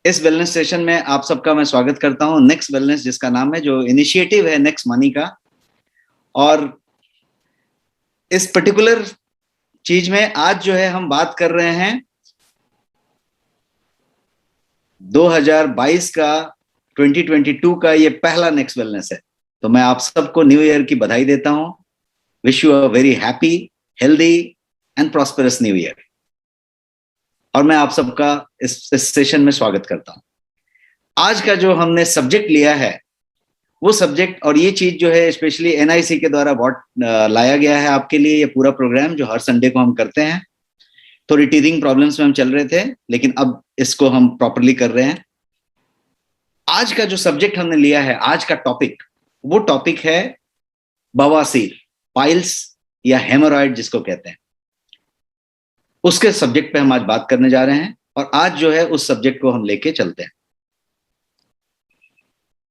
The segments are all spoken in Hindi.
इस वेलनेस सेशन में आप सबका मैं स्वागत करता हूं। नेक्स्ट वेलनेस जिसका नाम है, जो इनिशिएटिव है नेक्स्ट मनी का। और इस पर्टिकुलर चीज में आज जो है हम बात कर रहे हैं 2022 का 2022 का ये पहला नेक्स्ट वेलनेस है। तो मैं आप सबको न्यू ईयर की बधाई देता हूं। Wish you a very happy, healthy and prosperous new year. और मैं आप सबका इस सेशन में स्वागत करता हूं। आज का जो हमने सब्जेक्ट लिया है वो सब्जेक्ट, और ये चीज जो है स्पेशली एनआईसी के द्वारा बहुत लाया गया है आपके लिए। ये पूरा प्रोग्राम जो हर संडे को हम करते हैं, थोड़ी टीथिंग प्रॉब्लम्स में हम चल रहे थे, लेकिन अब इसको हम प्रॉपरली कर रहे हैं। आज का जो सब्जेक्ट हमने लिया है, आज का टॉपिक, वो टॉपिक है बवासीर, पाइल्स या हेमोरॉइड जिसको कहते हैं। उसके सब्जेक्ट पे हम आज बात करने जा रहे हैं और आज जो है उस सब्जेक्ट को हम लेके चलते हैं।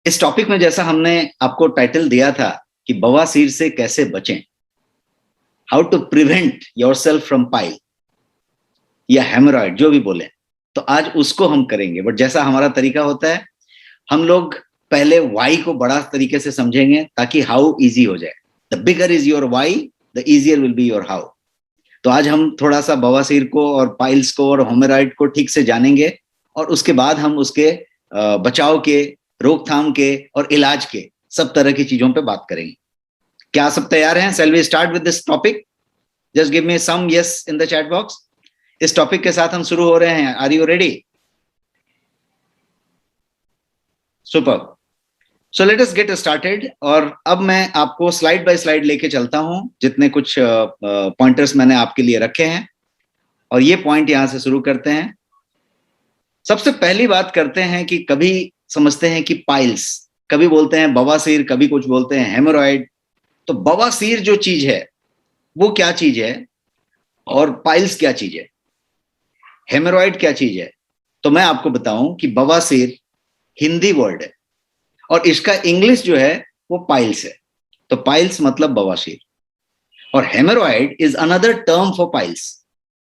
इस टॉपिक में जैसा हमने आपको टाइटल दिया था कि बवासीर से कैसे बचें, how to prevent yourself from pile या हेमोरॉइड, जो भी बोले, तो आज उसको हम करेंगे। बट जैसा हमारा तरीका होता है, हम लोग पहले वाई को बड़ा तरीके से समझेंगे ताकि हाउ इजी हो जाए। The bigger is your why, the easier will be your how. तो आज हम थोड़ा सा बवासीर को और पाइल्स को और हेमोरॉइड को ठीक से जानेंगे और उसके बाद हम उसके बचाव के, रोकथाम के और इलाज के सब तरह की चीजों पे बात करेंगे। क्या सब तैयार हैं? Shall we start with this topic? Just give me some yes in the chat box. इस टॉपिक के साथ हम शुरू हो रहे हैं। Are you ready? Super. So let us get started. और अब मैं आपको स्लाइड बाय स्लाइड लेके चलता हूं, जितने कुछ पॉइंटर्स मैंने आपके लिए रखे हैं, और ये पॉइंट यहां से शुरू करते हैं। सबसे पहली बात करते हैं कि कभी समझते हैं कि पाइल्स, कभी बोलते हैं बवासीर, कभी कुछ बोलते हैं हेमोरॉइड। तो बवासीर जो चीज है वो क्या चीज है और पाइल्स क्या चीज है, हेमोरॉइड क्या चीज है? तो मैं आपको बताऊं कि बवासीर हिंदी वर्ड है और इसका इंग्लिश जो है वो पाइल्स है। तो पाइल्स मतलब बवासीर, और haemorrhoid is another term for piles.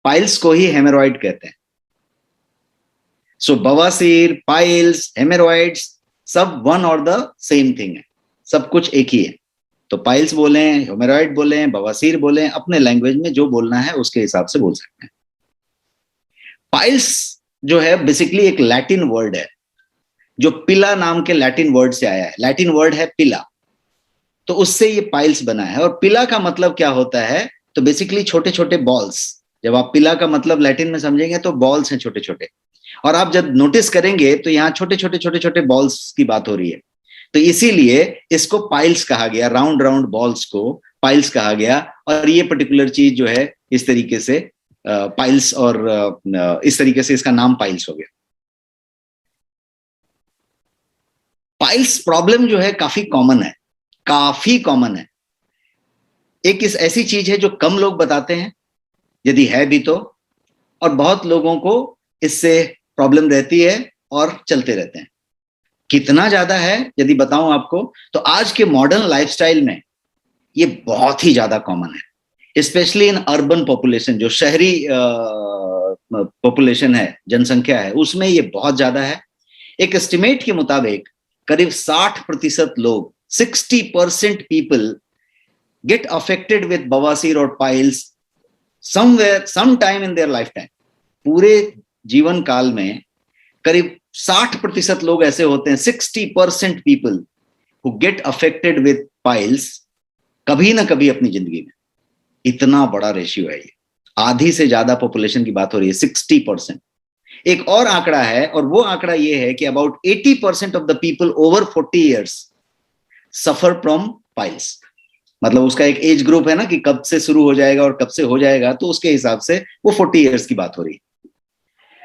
Piles को ही हेमोरॉइड कहते हैं। सो बवासीर, पाइल्स, हेमोरॉइड्स सब वन और द सेम थिंग है, सब कुछ एक ही है। तो पाइल्स बोले, हेमोरॉइड बोले, बवासीर बोले, अपने लैंग्वेज में जो बोलना है उसके हिसाब से बोल सकते हैं। पाइल्स जो है बेसिकली एक लैटिन वर्ड है, जो पिला नाम के लैटिन वर्ड से आया है। लैटिन वर्ड है पिला, तो उससे ये पाइल्स बना है। और पिला का मतलब क्या होता है? तो बेसिकली छोटे छोटे बॉल्स। जब आप पिला का मतलब लैटिन में समझेंगे तो बॉल्स हैं छोटे छोटे, और आप जब नोटिस करेंगे तो यहाँ छोटे छोटे छोटे छोटे बॉल्स की बात हो रही है। तो इसीलिए इसको पाइल्स कहा गया, राउंड राउंड बॉल्स को पाइल्स कहा गया। और ये पर्टिकुलर चीज जो है इस तरीके से पाइल्स, और इस तरीके से इसका नाम पाइल्स हो गया। पाइल्स प्रॉब्लम जो है काफी कॉमन है, काफी कॉमन है। एक इस ऐसी चीज है जो कम लोग बताते हैं, यदि है भी तो, और बहुत लोगों को इससे प्रॉब्लम रहती है और चलते रहते हैं। कितना ज्यादा है यदि बताऊं आपको, तो आज के मॉडर्न लाइफस्टाइल में ये बहुत ही ज्यादा कॉमन है, स्पेशली इन अर्बन पॉपुलेशन। जो शहरी पॉपुलेशन है, जनसंख्या है, उसमें ये बहुत ज्यादा है। एक एस्टिमेट के मुताबिक करीब 60% लोग, 60% पीपल गेट अफेक्टेड विद बवासीर और piles somewhere, some time in their lifetime. पूरे जीवन काल में करीब 60% लोग ऐसे होते हैं, 60% people who get affected with piles, कभी ना कभी अपनी जिंदगी में। इतना बड़ा रेशियो है ये, आधी से ज्यादा पॉपुलेशन की बात हो रही है, 60%। एक और आंकड़ा है, और वो आंकड़ा ये है कि about 80% of the people over 40 years suffer from piles. मतलब उसका एक एज ग्रुप है ना कि कब से शुरू हो जाएगा और कब से हो जाएगा, तो उसके हिसाब से वो 40 ईयर्स की बात हो रही है।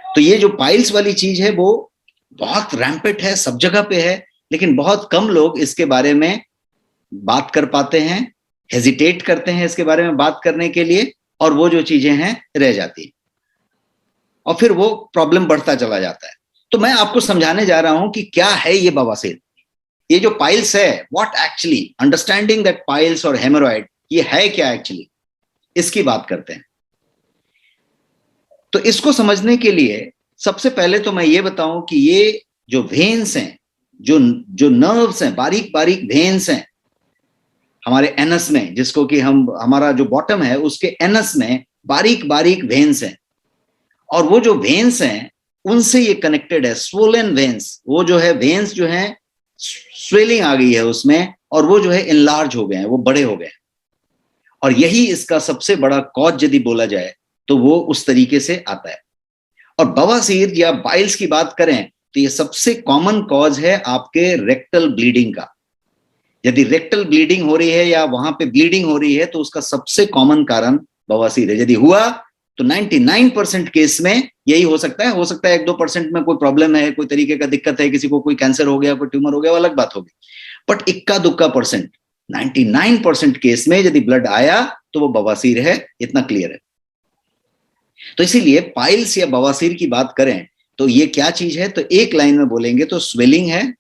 तो ये जो पाइल्स वाली चीज है वो बहुत रैम्पेट है, सब जगह पे है, लेकिन बहुत कम लोग इसके बारे में बात कर पाते हैं, हेजिटेट करते हैं इसके बारे में बात करने के लिए, और वो जो चीजें हैं रह जाती हैं, और फिर वो प्रॉब्लम बढ़ता चला जाता है। तो मैं आपको समझाने जा रहा हूं कि क्या है ये बवासीर, ये जो पाइल्स है, what actually, understanding that piles और हेमोरॉइड, ये है क्या एक्चुअली, इसकी बात करते हैं। तो इसको समझने के लिए सबसे पहले तो मैं ये बताऊं कि ये जो वेन्स हैं, जो जो नर्व्स हैं, बारीक बारीक वेन्स हैं हमारे एनस में, जिसको कि हमारा जो बॉटम है उसके एनस में बारीक बारीक वेन्स हैं, और वो जो वेन्स हैं उनसे ये कनेक्टेड है, स्वोलन वेन्स। वो जो है वेन्स जो है स्वेलिंग आ गई है उसमें, और वो जो है इनलार्ज हो गए हैं, वो बड़े हो गए हैं। और यही इसका सबसे बड़ा कॉज यदि बोला जाए तो वो उस तरीके से आता है। और बवासीर या बाइल्स की बात करें तो ये सबसे कॉमन कॉज है आपके रेक्टल ब्लीडिंग का। यदि रेक्टल ब्लीडिंग हो रही है या वहां पे ब्लीडिंग हो रही है तो उसका सबसे कॉमन कारण बवासीर है। यदि हुआ तो 99% केस में यही हो सकता है 1-2% में कोई प्रॉब्लम है, कोई तरीके का दिक्कत है, किसी को कोई कैंसर हो गया, कोई ट्यूमर हो गया, वो अलग बात होगी। बट इक्का दुक्का परसेंट 99% केस में यदि ब्लड आया तो वो बवासीर है, इतना क्लियर है। तो इसीलिए पाइल्स या बवासीर की बात करें तो ये क्या चीज है, तो एक लाइन में बोलेंगे तो स्वेलिंग है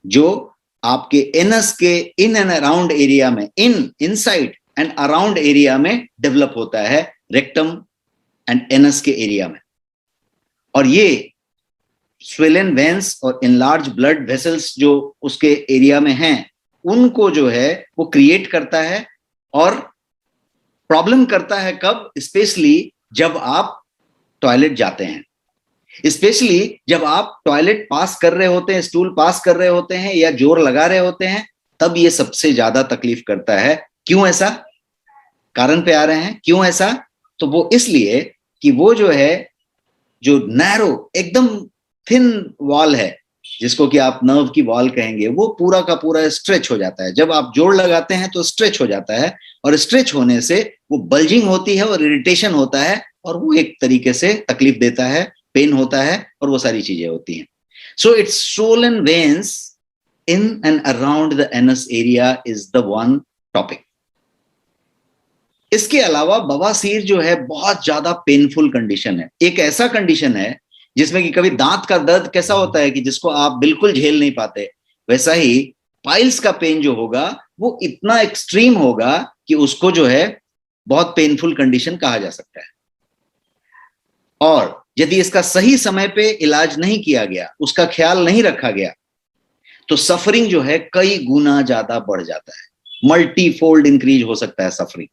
जो आपके एनस के इन एंड अराउंड एरिया में, इनसाइड एंड अराउंड एरिया में डेवलप होता है, रेक्टम एंड एनस के एरिया में। और ये स्वेलन वेन्स और इनलार्ज ब्लड वेसल्स जो उसके एरिया में हैं उनको जो है वो क्रिएट करता है। और प्रॉब्लम करता है कब, स्पेशली जब आप टॉयलेट जाते हैं, स्पेशली जब आप टॉयलेट पास कर रहे होते हैं, स्टूल पास कर रहे होते हैं या जोर लगा रहे होते हैं, तब ये सबसे ज्यादा तकलीफ करता है। क्यों ऐसा, कारण पे आ रहे हैं, क्यों ऐसा, तो वो इसलिए कि वो जो है जो नैरो एकदम थिन वॉल है, जिसको कि आप नर्व की वॉल कहेंगे, वो पूरा का पूरा स्ट्रेच हो जाता है। जब आप जोड़ लगाते हैं तो स्ट्रेच हो जाता है, और स्ट्रेच होने से वो बल्जिंग होती है और इरिटेशन होता है, और वो एक तरीके से तकलीफ देता है, पेन होता है, और वो सारी चीजें होती हैं। So it's swollen veins in and around the anus area is the one topic. इसके अलावा बवासीर जो है बहुत ज्यादा पेनफुल कंडीशन है। एक ऐसा कंडीशन है जिसमें कि कभी दांत का दर्द कैसा होता है कि जिसको आप बिल्कुल झेल नहीं पाते, वैसा ही पाइल्स का पेन जो होगा वो इतना एक्सट्रीम होगा कि उसको जो है बहुत पेनफुल कंडीशन कहा जा सकता है। और यदि इसका सही समय पे इलाज नहीं किया गया, उसका ख्याल नहीं रखा गया, तो सफरिंग जो है कई गुना ज्यादा बढ़ जाता है, मल्टीफोल्ड इंक्रीज हो सकता है सफरिंग।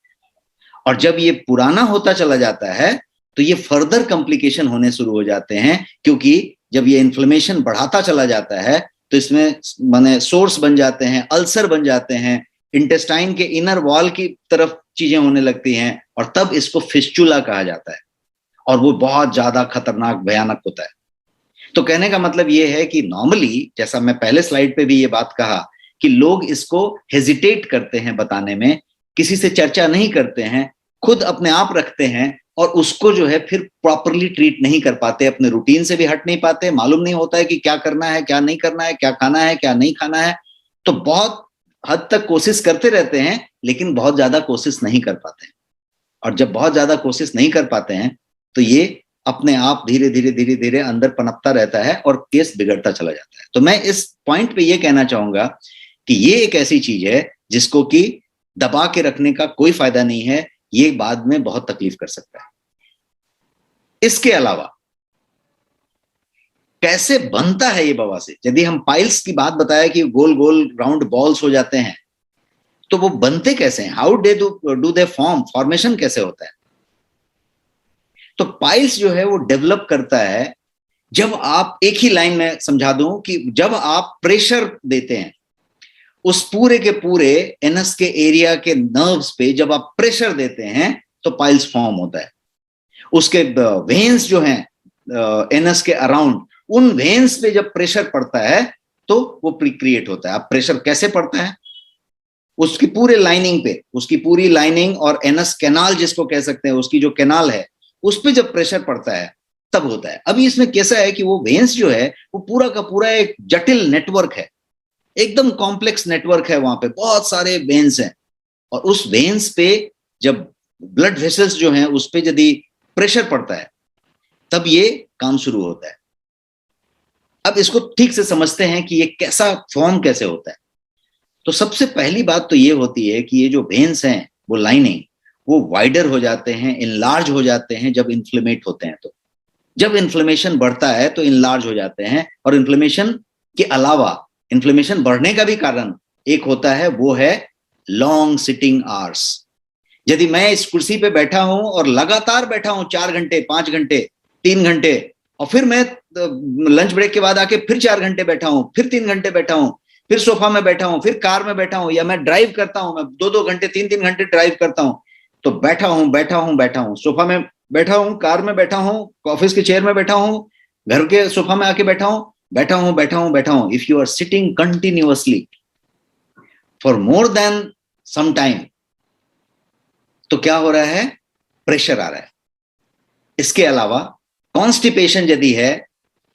और जब ये पुराना होता चला जाता है तो ये फर्दर कॉम्प्लिकेशन होने शुरू हो जाते हैं, क्योंकि जब ये इन्फ्लेमेशन बढ़ाता चला जाता है तो इसमें माने सोर्स बन जाते हैं, अल्सर बन जाते हैं, इंटेस्टाइन के इनर वॉल की तरफ चीजें होने लगती हैं, और तब इसको फिस्चुला कहा जाता है, और वो बहुत ज्यादा खतरनाक भयानक होता है। तो कहने का मतलब ये है कि नॉर्मली, जैसा मैं पहले स्लाइड पे भी ये बात कहा, कि लोग इसको हेजिटेट करते हैं बताने में, किसी से चर्चा नहीं करते हैं, खुद अपने आप रखते हैं, और उसको जो है फिर प्रॉपरली ट्रीट नहीं कर पाते, अपने रूटीन से भी हट नहीं पाते, मालूम नहीं होता है कि क्या करना है, क्या नहीं करना है, क्या खाना है, क्या नहीं खाना है। तो बहुत हद तक कोशिश करते रहते हैं, लेकिन बहुत ज्यादा कोशिश नहीं कर पाते हैं। और जब बहुत ज्यादा कोशिश नहीं कर पाते हैं तो ये अपने आप धीरे धीरे धीरे धीरे अंदर पनपता रहता है और केस बिगड़ता चला जाता है। तो मैं इस पॉइंट पे ये कहना चाहूंगा कि ये एक ऐसी चीज है जिसको कि दबा के रखने का कोई फायदा नहीं है, ये बाद में बहुत तकलीफ कर सकता है। इसके अलावा कैसे बनता है ये बवासीर, यदि हम पाइल्स की बात बताया कि गोल गोल राउंड बॉल्स हो जाते हैं, तो वो बनते कैसे हैं, how do they form, formation कैसे होता है। तो पाइल्स जो है वो डेवलप करता है जब आप, एक ही लाइन में समझा दूं कि जब आप प्रेशर देते हैं उस पूरे के पूरे एनस के एरिया के नर्व्स पे, जब आप प्रेशर देते हैं तो पाइल्स फॉर्म होता है। उसके वेन्स जो हैं एनस के अराउंड, उन वेन्स पे जब प्रेशर पड़ता है तो वो क्रिएट होता है। अब प्रेशर कैसे पड़ता है, उसकी पूरे लाइनिंग पे, उसकी पूरी लाइनिंग और एनस कैनाल जिसको कह सकते हैं, उसकी जो कैनाल है उस पे जब प्रेशर पड़ता है तब होता है। अभी इसमें कैसा है कि वो वेन्स जो है वो पूरा का पूरा एक जटिल नेटवर्क है, एकदम कॉम्प्लेक्स नेटवर्क है, वहां पे बहुत सारे वेन्स हैं, और उस वेन्स पे जब ब्लड वेसल्स जो हैं उस पे यदि प्रेशर पड़ता है तब ये काम शुरू होता है। अब इसको ठीक से समझते हैं कि ये कैसा फॉर्म कैसे होता है। तो सबसे पहली बात तो ये होती है कि ये जो वेन्स हैं वो लाइनिंग, वो वाइडर हो जाते हैं, इनलार्ज हो जाते हैं जब इन्फ्लेमेट होते हैं। तो जब इन्फ्लेमेशन बढ़ता है तो इनलार्ज हो जाते हैं, और इन्फ्लेमेशन के अलावा इन्फ्लेमेशन बढ़ने का भी कारण एक होता है, वो है लॉन्ग सिटिंग आवर्स। यदि मैं इस कुर्सी पे बैठा हूं और लगातार बैठा हूं 4 घंटे, 5 घंटे, 3 घंटे, और फिर मैं लंच ब्रेक के बाद आके फिर 4 घंटे बैठा हूं, फिर 3 घंटे बैठा हूं, फिर सोफा में बैठा हूं, फिर कार में बैठा हूं, या मैं ड्राइव करता हूं, मैं 2-2 घंटे, 3-3 घंटे ड्राइव करता हूं, तो बैठा हूं बैठा हूं बैठा हूं, सोफा में बैठा हूं, कार में बैठा हूं, ऑफिस के चेयर में बैठा हूं, घर के सोफा में आके बैठा हूं, बैठा हूं बैठा हूं बैठा हूं, if you are sitting continuously for more than some time, तो क्या हो रहा है, प्रेशर आ रहा है। इसके अलावा कॉन्स्टिपेशन यदि है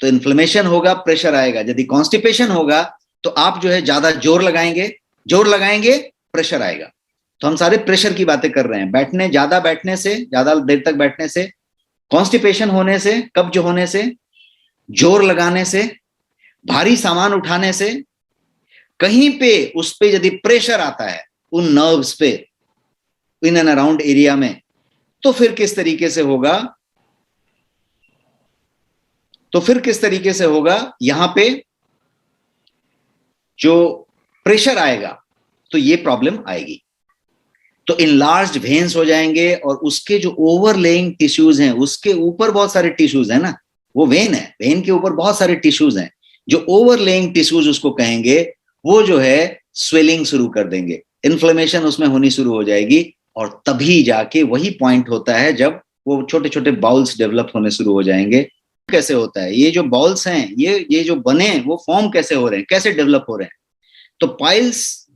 तो इन्फ्लेमेशन होगा, प्रेशर आएगा। यदि कॉन्स्टिपेशन होगा तो आप जो है ज्यादा जोर लगाएंगे, प्रेशर आएगा। तो हम सारे प्रेशर की बातें कर रहे हैं, ज्यादा बैठने से, ज्यादा देर तक बैठने से, कॉन्स्टिपेशन होने से, कब्ज होने से, जोर लगाने से, भारी सामान उठाने से, कहीं पे उस पे यदि प्रेशर आता है उन नर्व्स पे, इन एंड अराउंड एरिया में, तो फिर किस तरीके से होगा, यहां पे जो प्रेशर आएगा तो ये प्रॉब्लम आएगी। तो इनलार्ज्ड वेन्स हो जाएंगे, और उसके जो ओवरलेइंग टिश्यूज हैं, उसके ऊपर बहुत सारे टिश्यूज हैं ना, वो वेन है, वेन के ऊपर बहुत सारे टिश्यूज हैं, जो ओवरलेइंग टिश्यूज उसको कहेंगे, वो जो है स्वेलिंग शुरू कर देंगे, इन्फ्लेमेशन उसमें होनी शुरू हो जाएगी, और तभी जाके वही पॉइंट होता है जब वो छोटे छोटे बाउल्स डेवलप होने शुरू हो जाएंगे। कैसे होता है, ये जो बाउल्स हैं, ये जो बने, वो फॉर्म कैसे हो रहे हैं, कैसे डेवलप हो रहे हैं? तो पाइल्स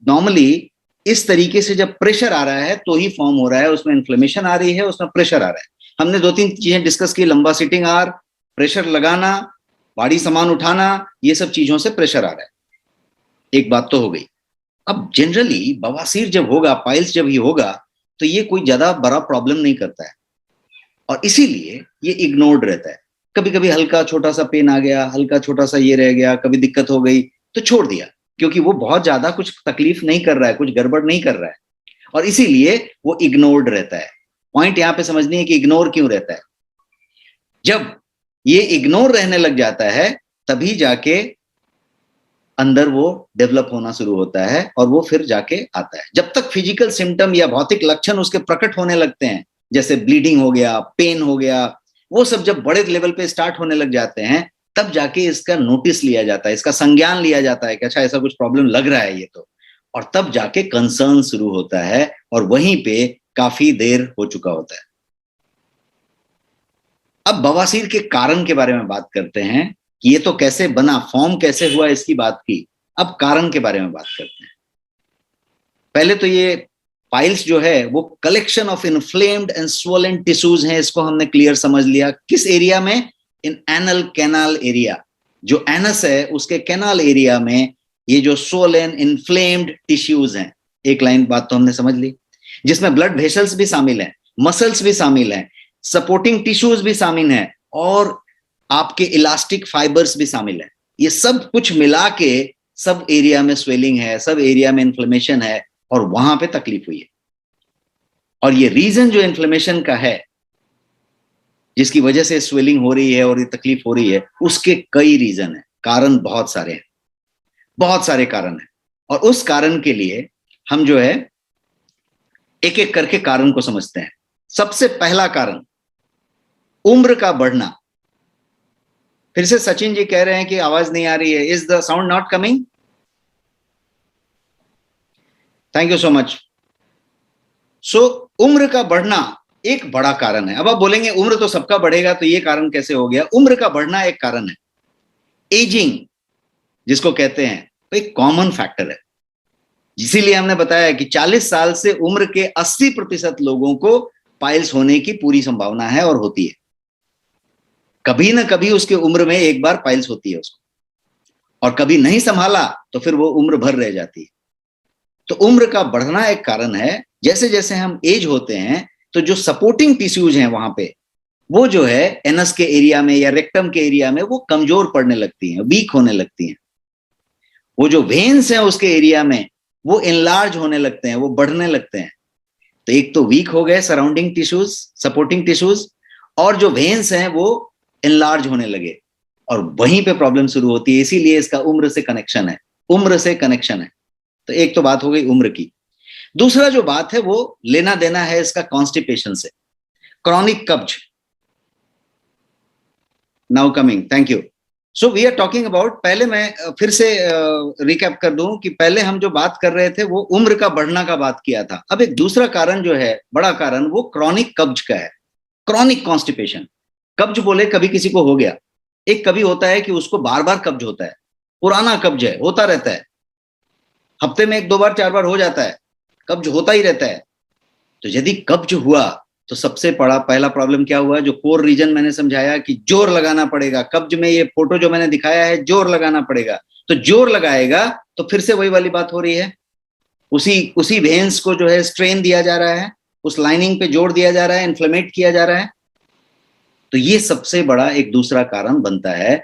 नॉर्मली इस तरीके से जब प्रेशर आ रहा है तो ही फॉर्म हो रहा है, उसमें इन्फ्लेमेशन आ रही है, उसमें प्रेशर आ रहा है। हमने 2-3 चीजें डिस्कस की, लंबा सिटिंग आवर, प्रेशर लगाना, भारी सामान उठाना, ये सब चीजों से प्रेशर आ रहा है। एक बात तो हो गई। अब जनरली बवासीर जब होगा, पाइल्स जब ही होगा, तो ये कोई ज्यादा बड़ा प्रॉब्लम नहीं करता है, और इसीलिए ये इग्नोर्ड रहता है। कभी कभी हल्का छोटा सा पेन आ गया, हल्का छोटा सा ये रह गया, कभी दिक्कत हो गई तो छोड़ दिया, क्योंकि वो बहुत ज्यादा कुछ तकलीफ नहीं कर रहा है, कुछ गड़बड़ नहीं कर रहा है, और इसीलिए वो इग्नोर्ड रहता है। पॉइंट यहां पे समझनी है कि इग्नोर क्यों रहता है। जब ये इग्नोर रहने लग जाता है तभी जाके अंदर वो डेवलप होना शुरू होता है, और वो फिर जाके आता है। जब तक फिजिकल सिम्टम या भौतिक लक्षण उसके प्रकट होने लगते हैं, जैसे ब्लीडिंग हो गया, पेन हो गया, वो सब जब बड़े लेवल पे स्टार्ट होने लग जाते हैं, तब जाके इसका नोटिस लिया जाता है, इसका संज्ञान लिया जाता है कि अच्छा ऐसा कुछ प्रॉब्लम लग रहा है ये तो, और तब जाके कंसर्न शुरू होता है, और वहीं पे काफी देर हो चुका होता है। अब बवासीर के कारण के बारे में बात करते हैं कि ये तो कैसे बना, फॉर्म कैसे हुआ, इसकी बात की। अब कारण के बारे में बात करते हैं। पहले तो ये पाइल्स जो है वो collection of inflamed and swollen tissues हैं, इसको हमने क्लियर समझ लिया। किस एरिया में? इन एनल कैनाल एरिया। जो एनस है उसके कैनाल एरिया में ये जो स्वोलन इन्फ्लेम्ड टिश्यूज हैं, एक लाइन बात तो हमने समझ ली, जिसमें ब्लड वेसल्स भी शामिल हैं, मसल्स भी शामिल हैं, सपोर्टिंग टिश्यूज भी शामिल हैं, और आपके इलास्टिक फाइबर्स भी शामिल हैं। ये सब कुछ मिला के सब एरिया में स्वेलिंग है, सब एरिया में इन्फ्लेमेशन है, और वहां पे तकलीफ हुई है। और ये रीजन जो इन्फ्लेमेशन का है, जिसकी वजह से स्वेलिंग हो रही है और ये तकलीफ हो रही है, उसके कई रीजन है, कारण बहुत सारे हैं, बहुत सारे कारण हैं। और उस कारण के लिए हम जो है एक एक करके कारण को समझते हैं। सबसे पहला कारण, उम्र का बढ़ना। फिर से सचिन जी कह रहे हैं कि आवाज नहीं आ रही है, is the sound not coming? Thank you so much. So उम्र का बढ़ना एक बड़ा कारण है। अब आप बोलेंगे उम्र तो सबका बढ़ेगा, तो ये कारण कैसे हो गया? उम्र का बढ़ना एक कारण है। एजिंग जिसको कहते हैं, तो एक कॉमन फैक्टर है। इसीलिए हमने बताया कि 40 साल से उम्र के 80% लोगों को पाइल्स होने की पूरी संभावना है और होती है। कभी ना कभी उसके उम्र में एक बार पाइल्स होती है उसको, और कभी नहीं संभाला तो फिर वो उम्र भर रह जाती है। तो उम्र का बढ़ना एक कारण है। जैसे जैसे हम एज होते हैं तो जो सपोर्टिंग टिश्यूज हैं वहां पे, वो जो है एनस के एरिया में या रेक्टम के एरिया में वो कमजोर पड़ने लगती हैं, वीक होने लगती हैं। वो जो वेन्स हैं उसके एरिया में वो इनलार्ज होने लगते हैं, वो बढ़ने लगते हैं। तो एक तो वीक हो गए सराउंडिंग टिश्यूज, सपोर्टिंग टिश्यूज, और जो वेन्स हैं वो एनलार्ज होने लगे, और वहीं पे प्रॉब्लम शुरू होती है। इसीलिए इसका उम्र से कनेक्शन है, उम्र से कनेक्शन है। तो एक तो बात हो गई उम्र की। दूसरा जो बात है वो लेना देना है इसका कॉन्स्टिपेशन से, क्रॉनिक कब्ज। Now coming, thank you. So we are talking about, पहले मैं फिर से रिकैप कर दूं कि पहले हम जो बात कर रहे थे वो उम्र का बढ़ना का बात किया था। अब एक दूसरा कारण जो है, बड़ा कारण, वो क्रॉनिक कब्ज का है, क्रॉनिक कॉन्स्टिपेशन। कब्ज बोले कभी किसी को हो गया, एक कभी होता है कि उसको बार बार कब्ज होता है, पुराना कब्ज है, होता रहता है, हफ्ते में 1-2 बार 4 बार हो जाता है, कब्ज होता ही रहता है। तो यदि कब्ज हुआ तो सबसे बड़ा पहला प्रॉब्लम क्या हुआ, जो कोर रीजन मैंने समझाया कि जोर लगाना पड़ेगा। कब्ज में ये फोटो जो मैंने दिखाया है, जोर लगाना पड़ेगा। तो जोर लगाएगा तो फिर से वही वाली बात हो रही है, उसी वेन्स को जो है स्ट्रेन दिया जा रहा है, उस लाइनिंग पे जोर दिया जा रहा है, इन्फ्लेमेट किया जा रहा है। तो ये सबसे बड़ा एक दूसरा कारण बनता है।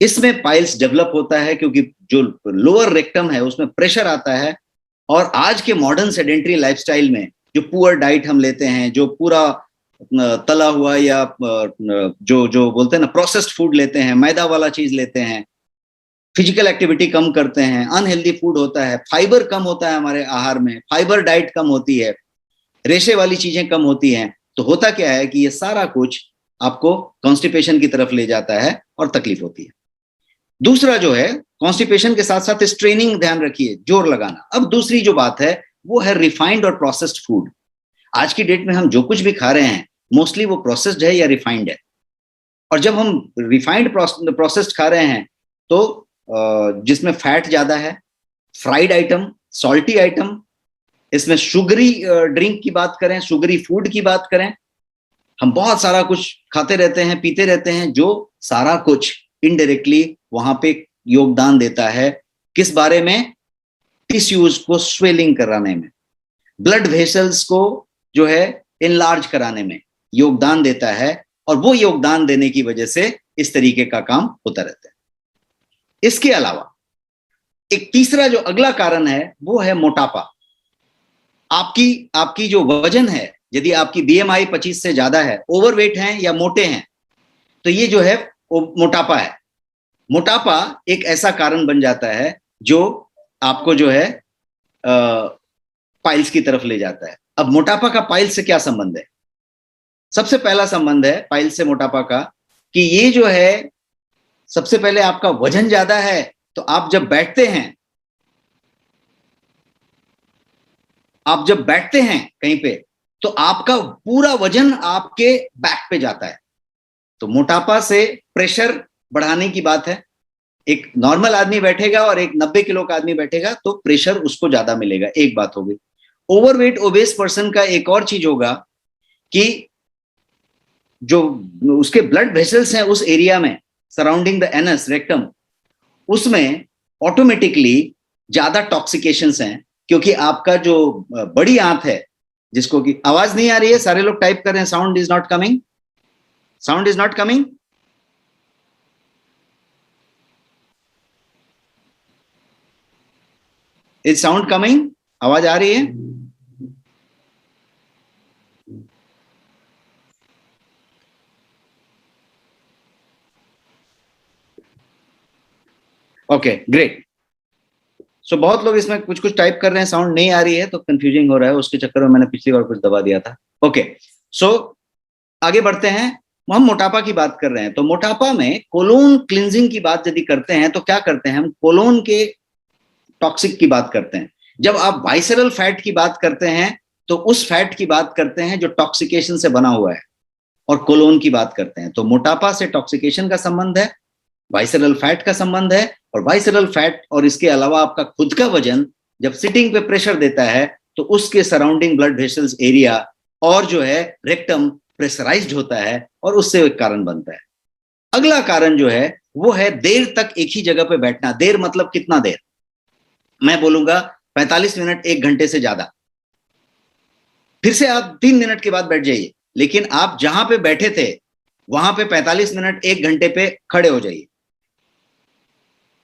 इसमें पाइल्स डेवलप होता है क्योंकि जो लोअर रेक्टम है उसमें प्रेशर आता है। और आज के मॉडर्न सेडेंट्री लाइफस्टाइल में जो पुअर डाइट हम लेते हैं, जो पूरा तला हुआ या जो जो बोलते हैं ना प्रोसेस्ड फूड लेते हैं, मैदा वाला चीज लेते हैं, फिजिकल एक्टिविटी कम करते हैं, अनहेल्दी फूड होता है, फाइबर कम होता है हमारे आहार में, फाइबर डाइट कम होती है, रेशे वाली चीजें कम होती हैं। तो होता क्या है कि ये सारा कुछ आपको कॉन्स्टिपेशन की तरफ ले जाता है और तकलीफ होती है। दूसरा जो है, कॉन्स्टिपेशन के साथ साथ स्ट्रेनिंग, ध्यान रखिए, जोर लगाना। अब दूसरी जो बात है वो है रिफाइंड और प्रोसेस्ड फूड। आज की डेट में हम जो कुछ भी खा रहे हैं मोस्टली वो प्रोसेस्ड है या रिफाइंड है। और जब हम रिफाइंड प्रोसेस्ड खा रहे हैं तो जिसमें फैट ज्यादा है, फ्राइड आइटम, सॉल्टी आइटम, इसमें शुगरी ड्रिंक की बात करें, शुगरी फूड की बात करें, हम बहुत सारा कुछ खाते रहते हैं, पीते रहते हैं, जो सारा कुछ इनडायरेक्टली वहां पे योगदान देता है किस बारे में, टिश्यूज को स्वेलिंग कराने में, ब्लड वेसल्स को जो है इनलार्ज कराने में योगदान देता है। और वो योगदान देने की वजह से इस तरीके का काम होता रहता है। इसके अलावा एक तीसरा जो अगला कारण है वो है मोटापा। आपकी जो वजन है, यदि आपकी बीएमआई 25 से ज्यादा है, ओवरवेट हैं या मोटे हैं, तो ये जो है मोटापा है। मोटापा एक ऐसा कारण बन जाता है जो आपको जो है पाइल्स की तरफ ले जाता है। अब मोटापा का पाइल्स से क्या संबंध है? सबसे पहला संबंध है पाइल्स से मोटापा का कि ये जो है, सबसे पहले आपका वजन ज्यादा है, तो आप जब बैठते हैं कहीं पे, तो आपका पूरा वजन आपके बैक पे जाता है। तो मोटापा से प्रेशर बढ़ाने की बात है। एक नॉर्मल आदमी बैठेगा और एक 90 किलो का आदमी बैठेगा तो प्रेशर उसको ज्यादा मिलेगा, एक बात हो गई। ओवरवेट ओबेस पर्सन का एक और चीज होगा कि जो उसके ब्लड वेसल्स हैं उस एरिया में सराउंडिंग द एनस रेक्टम, उसमें ऑटोमेटिकली ज्यादा टॉक्सिकेशंस हैं, क्योंकि आपका जो बड़ी आंत है, जिसको कि आवाज नहीं आ रही है, सारे लोग टाइप कर रहे हैं, sound is not coming, sound is not coming. Is sound coming? आवाज आ रही है? Okay, great. सो बहुत लोग इसमें कुछ कुछ टाइप कर रहे हैं, साउंड नहीं आ रही है तो कंफ्यूजिंग हो रहा है, उसके चक्कर में मैंने पिछली बार कुछ दबा दिया था। ओके, सो आगे बढ़ते हैं। हम मोटापा की बात कर रहे हैं, तो मोटापा में कोलोन क्लिंजिंग की बात यदि करते हैं तो क्या करते हैं हम, कोलोन के टॉक्सिक की बात करते हैं। जब आप वाइसरल फैट की बात करते हैं तो उस फैट की बात करते हैं जो टॉक्सिकेशन से बना हुआ है, और कोलोन की बात करते हैं। तो मोटापा से टॉक्सिकेशन का संबंध है, वाइसरल फैट का संबंध है, और वाइसरल फैट और इसके अलावा आपका खुद का वजन जब सिटिंग पे प्रेशर देता है तो उसके सराउंडिंग ब्लड वेसल्स एरिया और जो है रेक्टम प्रेशराइज्ड होता है और उससे एक कारण बनता है। अगला कारण जो है वो है देर तक एक ही जगह पे बैठना। देर मतलब कितना देर? मैं बोलूंगा 45 मिनट, 1 घंटे से ज्यादा। फिर से आप 3 मिनट के बाद बैठ जाइए, लेकिन आप जहां पे बैठे थे वहां पे 45 मिनट, 1 घंटे पे खड़े हो जाइए।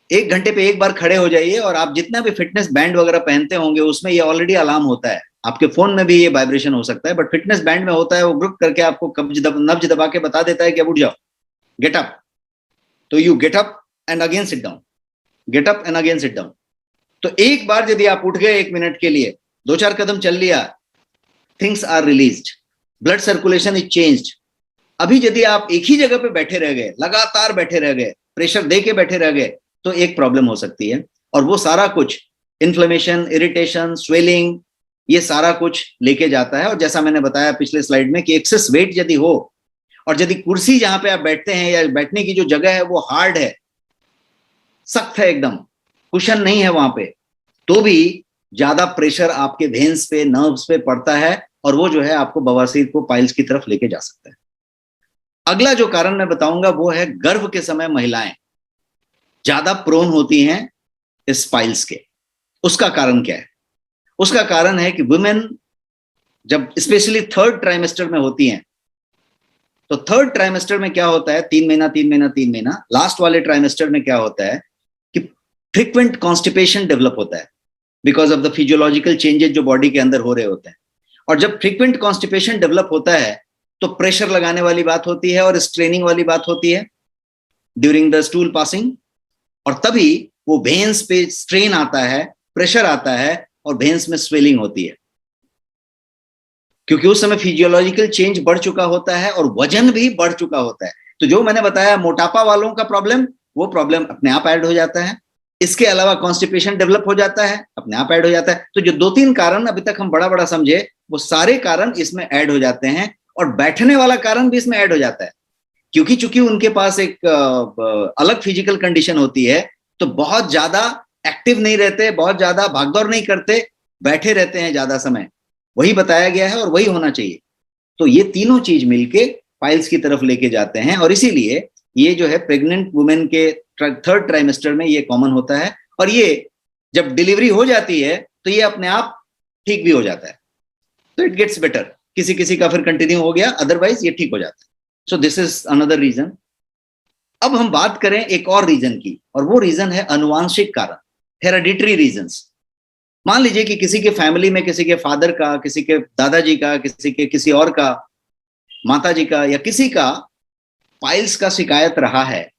1 घंटे पे एक बार खड़े हो जाइए, और आप जितना भी फिटनेस बैंड वगैरह पहनते होंगे उसमें ये ऑलरेडी अलार्म होता है। आपके फोन में भी ये वाइब्रेशन हो सकता है, बट फिटनेस बैंड में होता है, वो ग्रुप करके आपको नब्ज दबा के बता देता है कि अब उठ जाओ। गेट अप, तो you get up and again sit down, get up and again sit down. तो एक बार यदि आप उठ गए 1 मिनट के लिए, 2-4 कदम चल लिया, things are released, blood circulation is changed. अभी यदि आप एक ही जगह पे बैठे रह गए, लगातार बैठे रह गए, प्रेशर दे के बैठे रह गए, तो एक प्रॉब्लम हो सकती है। और वो सारा कुछ इन्फ्लेमेशन, इरिटेशन, स्वेलिंग, ये सारा कुछ लेके जाता है। और जैसा मैंने बताया पिछले स्लाइड में कि एक्सेस वेट यदि हो, और यदि कुर्सी जहां पे आप बैठते हैं या बैठने की जो जगह है वो हार्ड है, सख्त है एकदम, कुशन नहीं है वहां पे, तो भी ज्यादा प्रेशर आपके वेन्स पे, नर्व्स पे पड़ता है, और वो जो है आपको बवासीर को पाइल्स की तरफ लेके जा सकता है। अगला जो कारण मैं बताऊंगा वो है गर्भ के समय महिलाएं ज्यादा प्रोन होती हैं इस पाइल्स के। उसका कारण क्या है? उसका कारण है कि वुमेन जब स्पेशली थर्ड ट्राइमेस्टर में होती हैं, तो थर्ड ट्राइमेस्टर में क्या होता है, 3 महीना, लास्ट वाले ट्राइमेस्टर में क्या होता है कि फ्रीक्वेंट कॉन्स्टिपेशन डेवलप होता है because of the physiological changes जो बॉडी के अंदर हो रहे होते हैं। और जब फ्रीक्वेंट कॉन्स्टिपेशन डेवलप होता है तो प्रेशर लगाने वाली बात होती है और स्ट्रेनिंग वाली बात होती है ड्यूरिंग द स्टूल पासिंग, और तभी वो वेन्स पे स्ट्रेन आता है, प्रेशर आता है, और वेन्स में स्वेलिंग होती है, क्योंकि उस समय फिजियोलॉजिकल चेंज बढ़ चुका होता है और वजन भी बढ़ चुका होता है। तो जो मैंने बताया मोटापा वालों का प्रॉब्लम, वो प्रॉब्लम अपने आप ऐड हो जाता है। इसके अलावा कॉन्स्टिपेशन डेवलप हो जाता है, अपने आप ऐड हो जाता है। तो जो 2-3 कारण अभी तक हम बड़ा बड़ा समझे, वो सारे कारण इसमें ऐड हो जाते हैं, और बैठने वाला कारण भी इसमें ऐड हो जाता है, क्योंकि चूंकि उनके पास एक अलग फिजिकल कंडीशन होती है, तो बहुत ज्यादा एक्टिव नहीं रहते, बहुत ज्यादा भागदौड़ नहीं करते, बैठे रहते हैं ज्यादा समय। वही बताया गया है और वही होना चाहिए। तो ये तीनों चीज मिलके पाइल्स की तरफ लेके जाते हैं, और इसीलिए ये जो है प्रेग्नेंट वुमेन के थर्ड ट्राइमेस्टर में ये कॉमन होता है, और ये जब डिलीवरी हो जाती है तो ये अपने आप ठीक भी हो जाता है। तो इट गेट्स बेटर, किसी किसी का फिर कंटिन्यू हो गया, अदरवाइज ये ठीक हो जाता है। So this is another reason. अब हम बात करें एक और रीजन की, और वो रीजन है अनुवांशिक कारण, हेरेडिटरी रीजंस। मान लीजिए कि किसी के फैमिली में, किसी के फादर का, किसी के दादाजी का, किसी के किसी और का, माताजी का, या किसी का पाइल्स का शिकायत रहा है,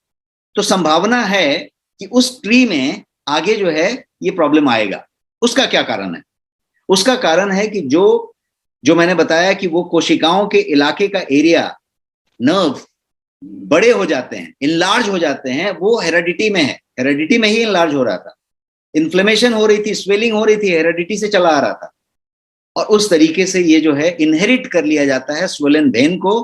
तो संभावना है कि उस ट्री में आगे जो है ये प्रॉब्लम आएगा। उसका क्या कारण है? उसका कारण है कि जो मैंने बताया कि वो कोशिकाओं के इलाके का एरिया, नर्व बड़े हो जाते हैं, इनलार्ज हो जाते हैं, वो हेरेडिटी में है, हेरेडिटी में ही इनलार्ज हो रहा था, इन्फ्लेमेशन हो रही थी, स्वेलिंग हो रही थी, हेरेडिटी से चला आ रहा था, और उस तरीके से ये जो है इनहेरिट कर लिया जाता है स्वेलन वेन को।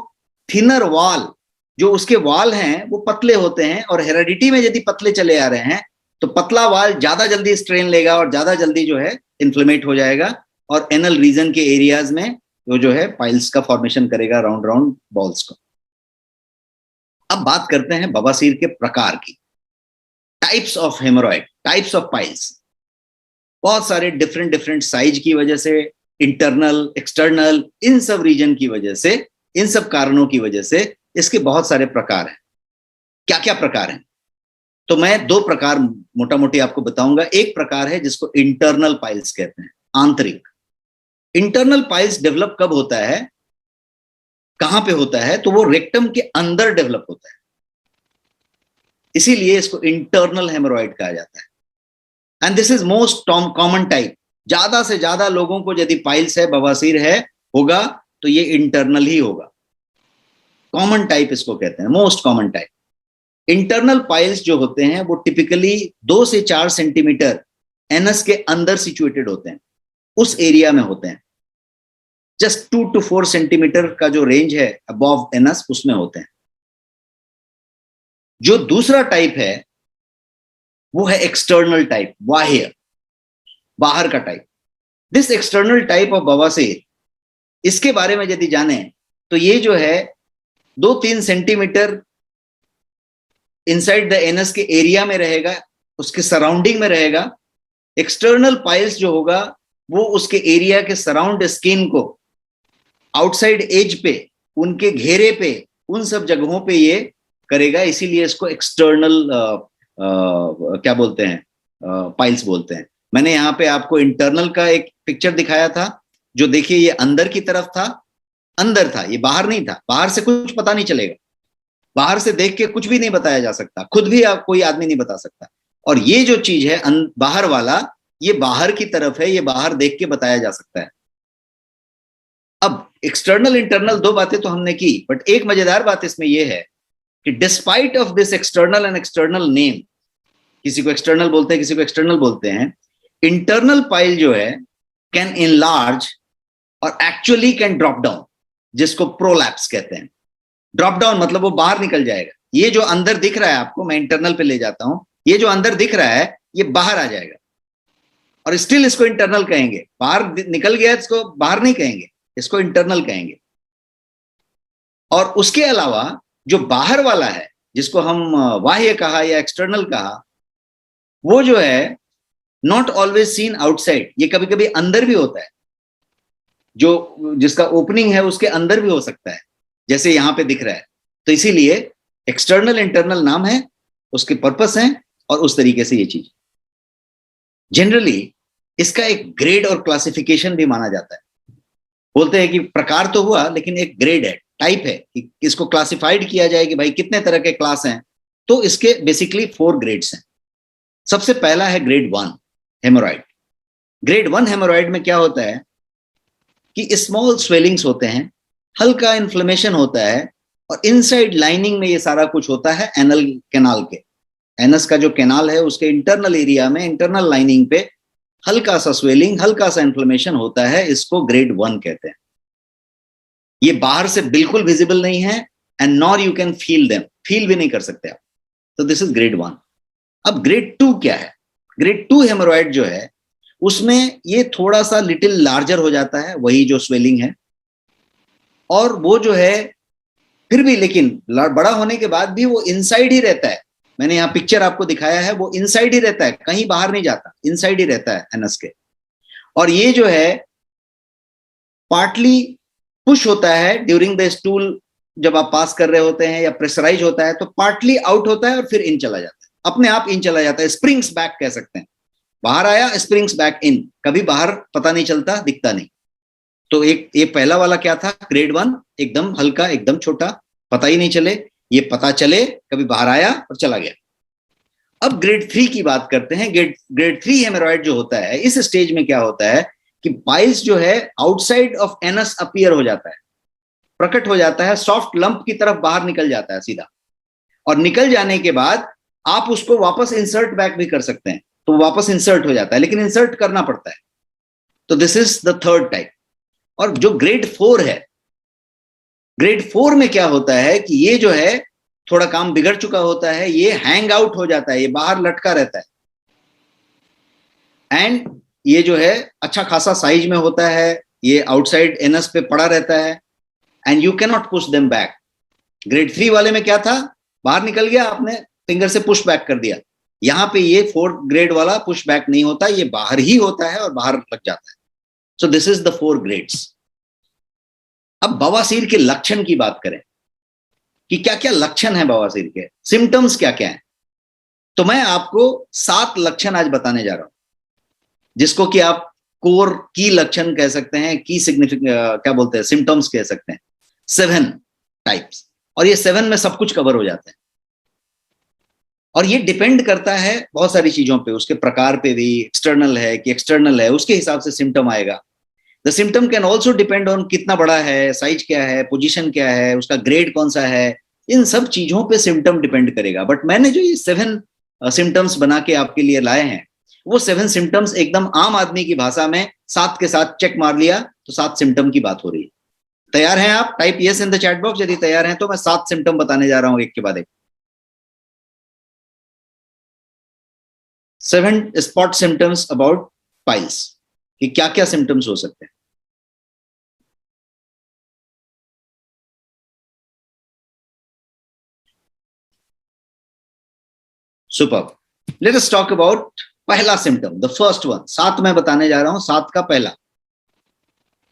थिनर वॉल, जो उसके वॉल हैं वो पतले होते हैं, और हेरेडिटी में यदि पतले चले आ रहे हैं तो पतला वॉल ज्यादा जल्दी स्ट्रेन लेगा और ज्यादा जल्दी जो है इन्फ्लेमेट हो जाएगा, और एनल रीजन के एरियाज में वो जो है पाइल्स का फॉर्मेशन करेगा, राउंड राउंड बॉल्स को। अब बात करते हैं बवासीर के प्रकार की, types of haemorrhoid, types of piles. बहुत सारे डिफरेंट डिफरेंट साइज की वजह से, इंटरनल, एक्सटर्नल, इन सब रीजन की वजह से, इन सब कारणों की वजह से इसके बहुत सारे प्रकार हैं। क्या क्या प्रकार हैं? तो मैं 2 प्रकार मोटा मोटी आपको बताऊंगा। एक प्रकार है जिसको इंटरनल पाइल्स कहते हैं, आंतरिक। इंटरनल पाइल्स डेवलप कब होता है, कहां पे होता है? तो वो रेक्टम के अंदर डेवलप होता है, इसीलिए इसको इंटरनल हेमोरॉइड कहा जाता है। And this is most common type. ज्यादा से ज्यादा लोगों को यदि पाइल्स है, बवासीर है, होगा तो ये इंटरनल ही होगा। कॉमन टाइप इसको कहते हैं, most common type. Internal piles जो होते हैं वो टिपिकली 2 से 4 सेंटीमीटर एनस के अंदर सिचुएटेड होते हैं, उस एरिया में होते हैं। जस्ट 2 to 4 सेंटीमीटर का जो रेंज है अबव एनस, उसमें होते हैं। जो दूसरा टाइप है वो है एक्सटर्नल टाइप, बाह्य, बाहर का type. This external type of बवासीर, इसके बारे में यदि जाने तो ये जो है 2-3 सेंटीमीटर इनसाइड द एनस के एरिया में रहेगा, उसके सराउंडिंग में रहेगा। एक्सटर्नल पाइल्स जो होगा वो उसके एरिया के सराउंड स्किन को, आउटसाइड एज पे, उनके घेरे पे, उन सब जगहों पे ये करेगा, इसीलिए इसको एक्सटर्नल क्या बोलते हैं, पाइल्स बोलते हैं। मैंने यहाँ पे आपको इंटरनल का एक पिक्चर दिखाया था, जो देखिए ये अंदर की तरफ था, अंदर था, ये बाहर नहीं था, बाहर से कुछ पता नहीं चलेगा। बाहर से देख के कुछ भी नहीं बताया जा सकता, खुद भी आप कोई आदमी नहीं बता सकता। और ये जो चीज है बाहर वाला, ये बाहर की तरफ है, ये बाहर देख के बताया जा सकता है। अब एक्सटर्नल इंटरनल दो बातें तो हमने की, बट एक मजेदार बात इसमें यह है कि despite of this external and external name, किसी को एक्सटर्नल बोलते हैं, किसी को एक्सटर्नल बोलते हैं, इंटरनल पाइल जो है कैन इनलार्ज और एक्चुअली कैन ड्रॉप डाउन, जिसको प्रोलैप्स कहते हैं। ड्रॉप डाउन मतलब वो बाहर निकल जाएगा। ये जो अंदर दिख रहा है आपको, मैं इंटरनल पे ले जाता हूं, ये जो अंदर दिख रहा है ये बाहर आ जाएगा, और स्टिल इसको इंटरनल कहेंगे। बाहर निकल गया इसको बाहर नहीं कहेंगे, इसको इंटरनल कहेंगे। और उसके अलावा जो बाहर वाला है, जिसको हम बाह्य कहा या एक्सटर्नल कहा, वो जो है नॉट ऑलवेज सीन आउटसाइड, ये कभी कभी अंदर भी होता है, जो जिसका ओपनिंग है उसके अंदर भी हो सकता है, जैसे यहां पे दिख रहा है। तो इसीलिए एक्सटर्नल इंटरनल नाम है, उसके पर्पस हैं, और उस तरीके से ये चीज जनरली इसका एक ग्रेड और क्लासिफिकेशन भी माना जाता है। बोलते हैं कि प्रकार तो हुआ, लेकिन एक ग्रेड है, टाइप है, कि इसको क्लासिफाइड किया जाए कि भाई कितने तरह के क्लास हैं। तो इसके बेसिकली 4 ग्रेड्स हैं। सबसे पहला है ग्रेड 1 हेमोरॉइड। ग्रेड 1 हेमोरॉइड में क्या होता है कि स्मॉल स्वेलिंग्स होते हैं, हल्का इन्फ्लेमेशन होता है, और इनसाइड लाइनिंग में ये सारा कुछ होता है एनल कैनाल के। एनस का जो कैनाल है उसके इंटरनल एरिया में, इंटरनल लाइनिंग पे हल्का सा स्वेलिंग, हल्का सा इन्फ्लेमेशन होता है, इसको ग्रेड 1 कहते हैं। ये बाहर से बिल्कुल विजिबल नहीं है, and nor you can feel them, feel भी नहीं कर सकते आप। तो दिस इज ग्रेड 1। अब ग्रेड 2 क्या है? ग्रेड 2 हेमोरॉइड जो है उसमें ये थोड़ा सा लिटिल लार्जर हो जाता है, वही जो स्वेलिंग है, और वो जो है फिर भी, लेकिन बड़ा होने के बाद भी वो इनसाइड ही रहता है। मैंने यहाँ पिक्चर आपको दिखाया है, वो इनसाइड ही रहता है, कहीं बाहर नहीं जाता, इनसाइड ही रहता है एनस के। और ये जो है पार्टली पुश होता है ड्यूरिंग द स्टूल, जब आप पास कर रहे होते हैं या प्रेशराइज होता है, तो पार्टली आउट होता है और फिर इन चला जाता है, अपने आप इन चला जाता है, स्प्रिंग्स बैक कह सकते हैं। बाहर आया, स्प्रिंग्स बैक इन, कभी बाहर पता नहीं चलता, दिखता नहीं। तो एक ये पहला वाला क्या था, ग्रेड 1, एकदम हल्का, एकदम छोटा, पता ही नहीं चले, ये पता चले कभी बाहर आया और चला गया। अब ग्रेड 3 की बात करते हैं। ग्रेड 3 हेमोरॉइड जो होता है, इस स्टेज में क्या होता है कि पाइल्स जो है आउटसाइड ऑफ एनस अपीयर हो जाता है, प्रकट हो जाता है, सॉफ्ट लंप की तरफ बाहर निकल जाता है सीधा, और निकल जाने के बाद आप उसको वापस इंसर्ट बैक भी कर सकते हैं, तो वापस इंसर्ट हो जाता है, लेकिन इंसर्ट करना पड़ता है। तो this is the third type. और जो ग्रेड 4 है, ग्रेड 4 में क्या होता है कि ये जो है थोड़ा काम बिगड़ चुका होता है, ये हैंग आउट हो जाता है, ये बाहर लटका रहता है, एंड ये जो है अच्छा खासा साइज में होता है, ये आउटसाइड एनस पे पड़ा रहता है, and you can not push them back. Grade 3 वाले में क्या था, बाहर निकल गया, आपने फिंगर से पुश बैक कर दिया। यहां पे ये 4th ग्रेड वाला पुश बैक नहीं होता, ये बाहर ही होता है और बाहर लग जाता है। So this is the 4 grades. अब बवासीर के लक्षण की बात करें कि क्या क्या लक्षण है बवासीर के, सिम्टम्स क्या क्या हैं, तो मैं आपको 7 लक्षण आज बताने जा रहा हूं, जिसको कि आप कोर की लक्षण कह सकते हैं, की सिग्निफिकेंट क्या बोलते हैं, सिम्टम्स कह सकते हैं। 7 टाइप्स, और ये 7 में सब कुछ कवर हो जाता है। और ये डिपेंड करता है बहुत सारी चीजों पे, उसके प्रकार पे भी, एक्सटर्नल है कि एक्सटर्नल है, उसके हिसाब से सिम्टम आएगा। The symptom can also depend on कितना बड़ा है, साइज क्या है, पोजीशन क्या है, उसका ग्रेड कौन सा है, इन सब चीजों पे सिम्टम डिपेंड करेगा। बट मैंने जो ये 7 सिम्टम्स बना के आपके लिए लाए हैं, वो 7 सिम्टम्स एकदम आम आदमी की भाषा में 7 के साथ चेक मार लिया तो 7 सिम्टम की बात हो रही है। तैयार हैं आप? Type yes in the chat box यदि तैयार हैं तो मैं 7 सिम्टम बताने जा रहा हूं एक के बाद एक। 7 स्पॉट सिम्टम्स अबाउट पाइल्स, कि क्या क्या सिम्टम्स हो सकते हैं। Super, let us talk about पहला सिम्टम, द फर्स्ट वन। 7 मैं बताने जा रहा हूं। 7 का पहला,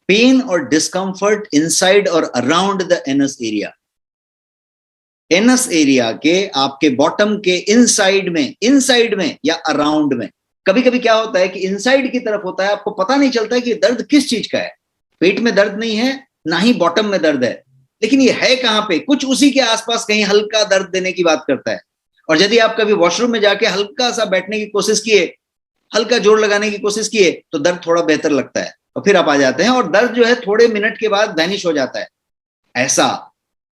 पेन और डिस्कंफर्ट इनसाइड और around the anus area. Anus area के आपके बॉटम के इनसाइड में या अराउंड में। कभी कभी क्या होता है कि इनसाइड की तरफ होता है, आपको पता नहीं चलता है कि दर्द किस चीज का है। पेट में दर्द नहीं है, ना ही बॉटम में दर्द है, लेकिन ये है कहां पे, कुछ उसी के आसपास कहीं हल्का दर्द देने की बात करता है। और यदि आप कभी वॉशरूम में जाके हल्का सा बैठने की कोशिश किए, हल्का जोर लगाने की कोशिश किए, तो दर्द थोड़ा बेहतर लगता है और फिर आप आ जाते हैं और दर्द जो है थोड़े मिनट के बाद वैनिश हो जाता है। ऐसा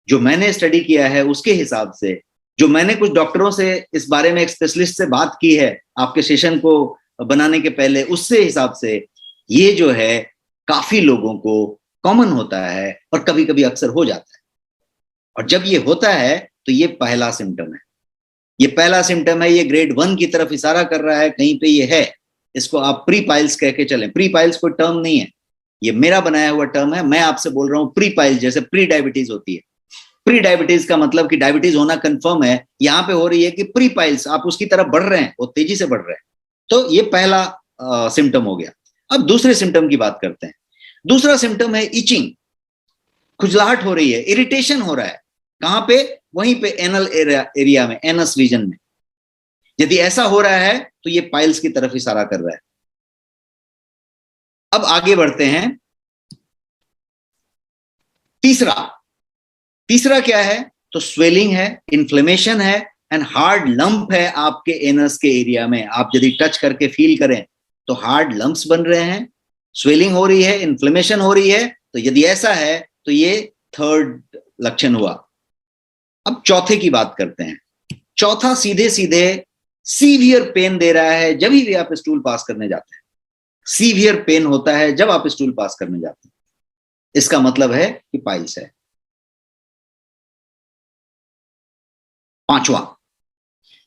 जो मैंने स्टडी किया है उसके हिसाब से, जो मैंने कुछ डॉक्टरों से इस बारे में, एक स्पेशलिस्ट से बात की है आपके सेशन को बनाने के पहले, उससे हिसाब से ये जो है काफी लोगों को कॉमन होता है और कभी कभी अक्सर हो जाता है। और जब ये होता है तो ये पहला सिम्टम है, ये पहला सिम्टम है, ये ग्रेड 1 की तरफ इशारा कर रहा है, कहीं पे ये है। इसको आप प्री पाइल्स कह के चलें। प्री पाइल्स कोई टर्म नहीं है, ये मेरा बनाया हुआ टर्म है। मैं आपसे बोल रहा हूं प्री पाइल्स, जैसे प्री डायबिटीज होती है। प्री डायबिटीज का मतलब कि डायबिटीज होना कंफर्म है, यहां पे हो रही है कि प्री पाइल्स, आप उसकी तरफ बढ़ रहे हैं, वो तेजी से बढ़ रहे हैं। तो ये पहला सिम्टम हो गया। अब दूसरे सिम्टम की बात करते हैं। दूसरा सिम्टम है इचिंग, खुजलाहट हो रही है, इरिटेशन हो रहा है। कहां पे? वहीं पे एनल एरिया में, एनस रीजन में। यदि ऐसा हो रहा है तो ये पाइल्स की तरफ इशारा कर रहा है। अब आगे बढ़ते हैं। तीसरा क्या है? तो स्वेलिंग है, इन्फ्लेमेशन है एंड हार्ड लंप है आपके एनस के एरिया में। आप यदि टच करके फील करें तो हार्ड लंप्स बन रहे हैं, स्वेलिंग हो रही है, इन्फ्लेमेशन हो रही है। तो यदि ऐसा है तो ये थर्ड लक्षण हुआ। अब चौथे की बात करते हैं। चौथा सीधे सीधे सीवियर पेन दे रहा है जब भी आप स्टूल पास करने जाते हैं। सीवियर पेन होता है जब आप स्टूल पास करने जाते हैं, इसका मतलब है कि पाइल्स है। पांचवा,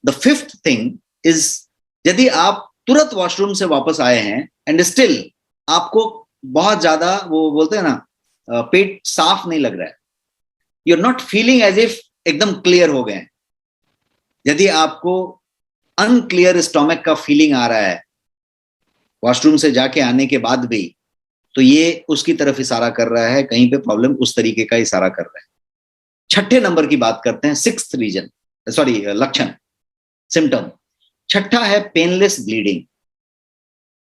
द फिफ्थ थिंग इज, यदि आप तुरंत वॉशरूम से वापस आए हैं एंड स्टिल आपको बहुत ज्यादा, वो बोलते हैं ना, पेट साफ नहीं लग रहा है, you are not feeling as if एकदम क्लियर हो गए। यदि आपको अनक्लियर स्टोमक का फीलिंग आ रहा है वॉशरूम से जाके आने के बाद भी, तो ये उसकी तरफ इशारा कर रहा है, कहीं पे प्रॉब्लम उस तरीके का इशारा कर रहा है। छठे नंबर की बात करते हैं, सिक्स्थ रीजन, सॉरी लक्षण, सिम्टम। छठा है पेनलेस ब्लीडिंग।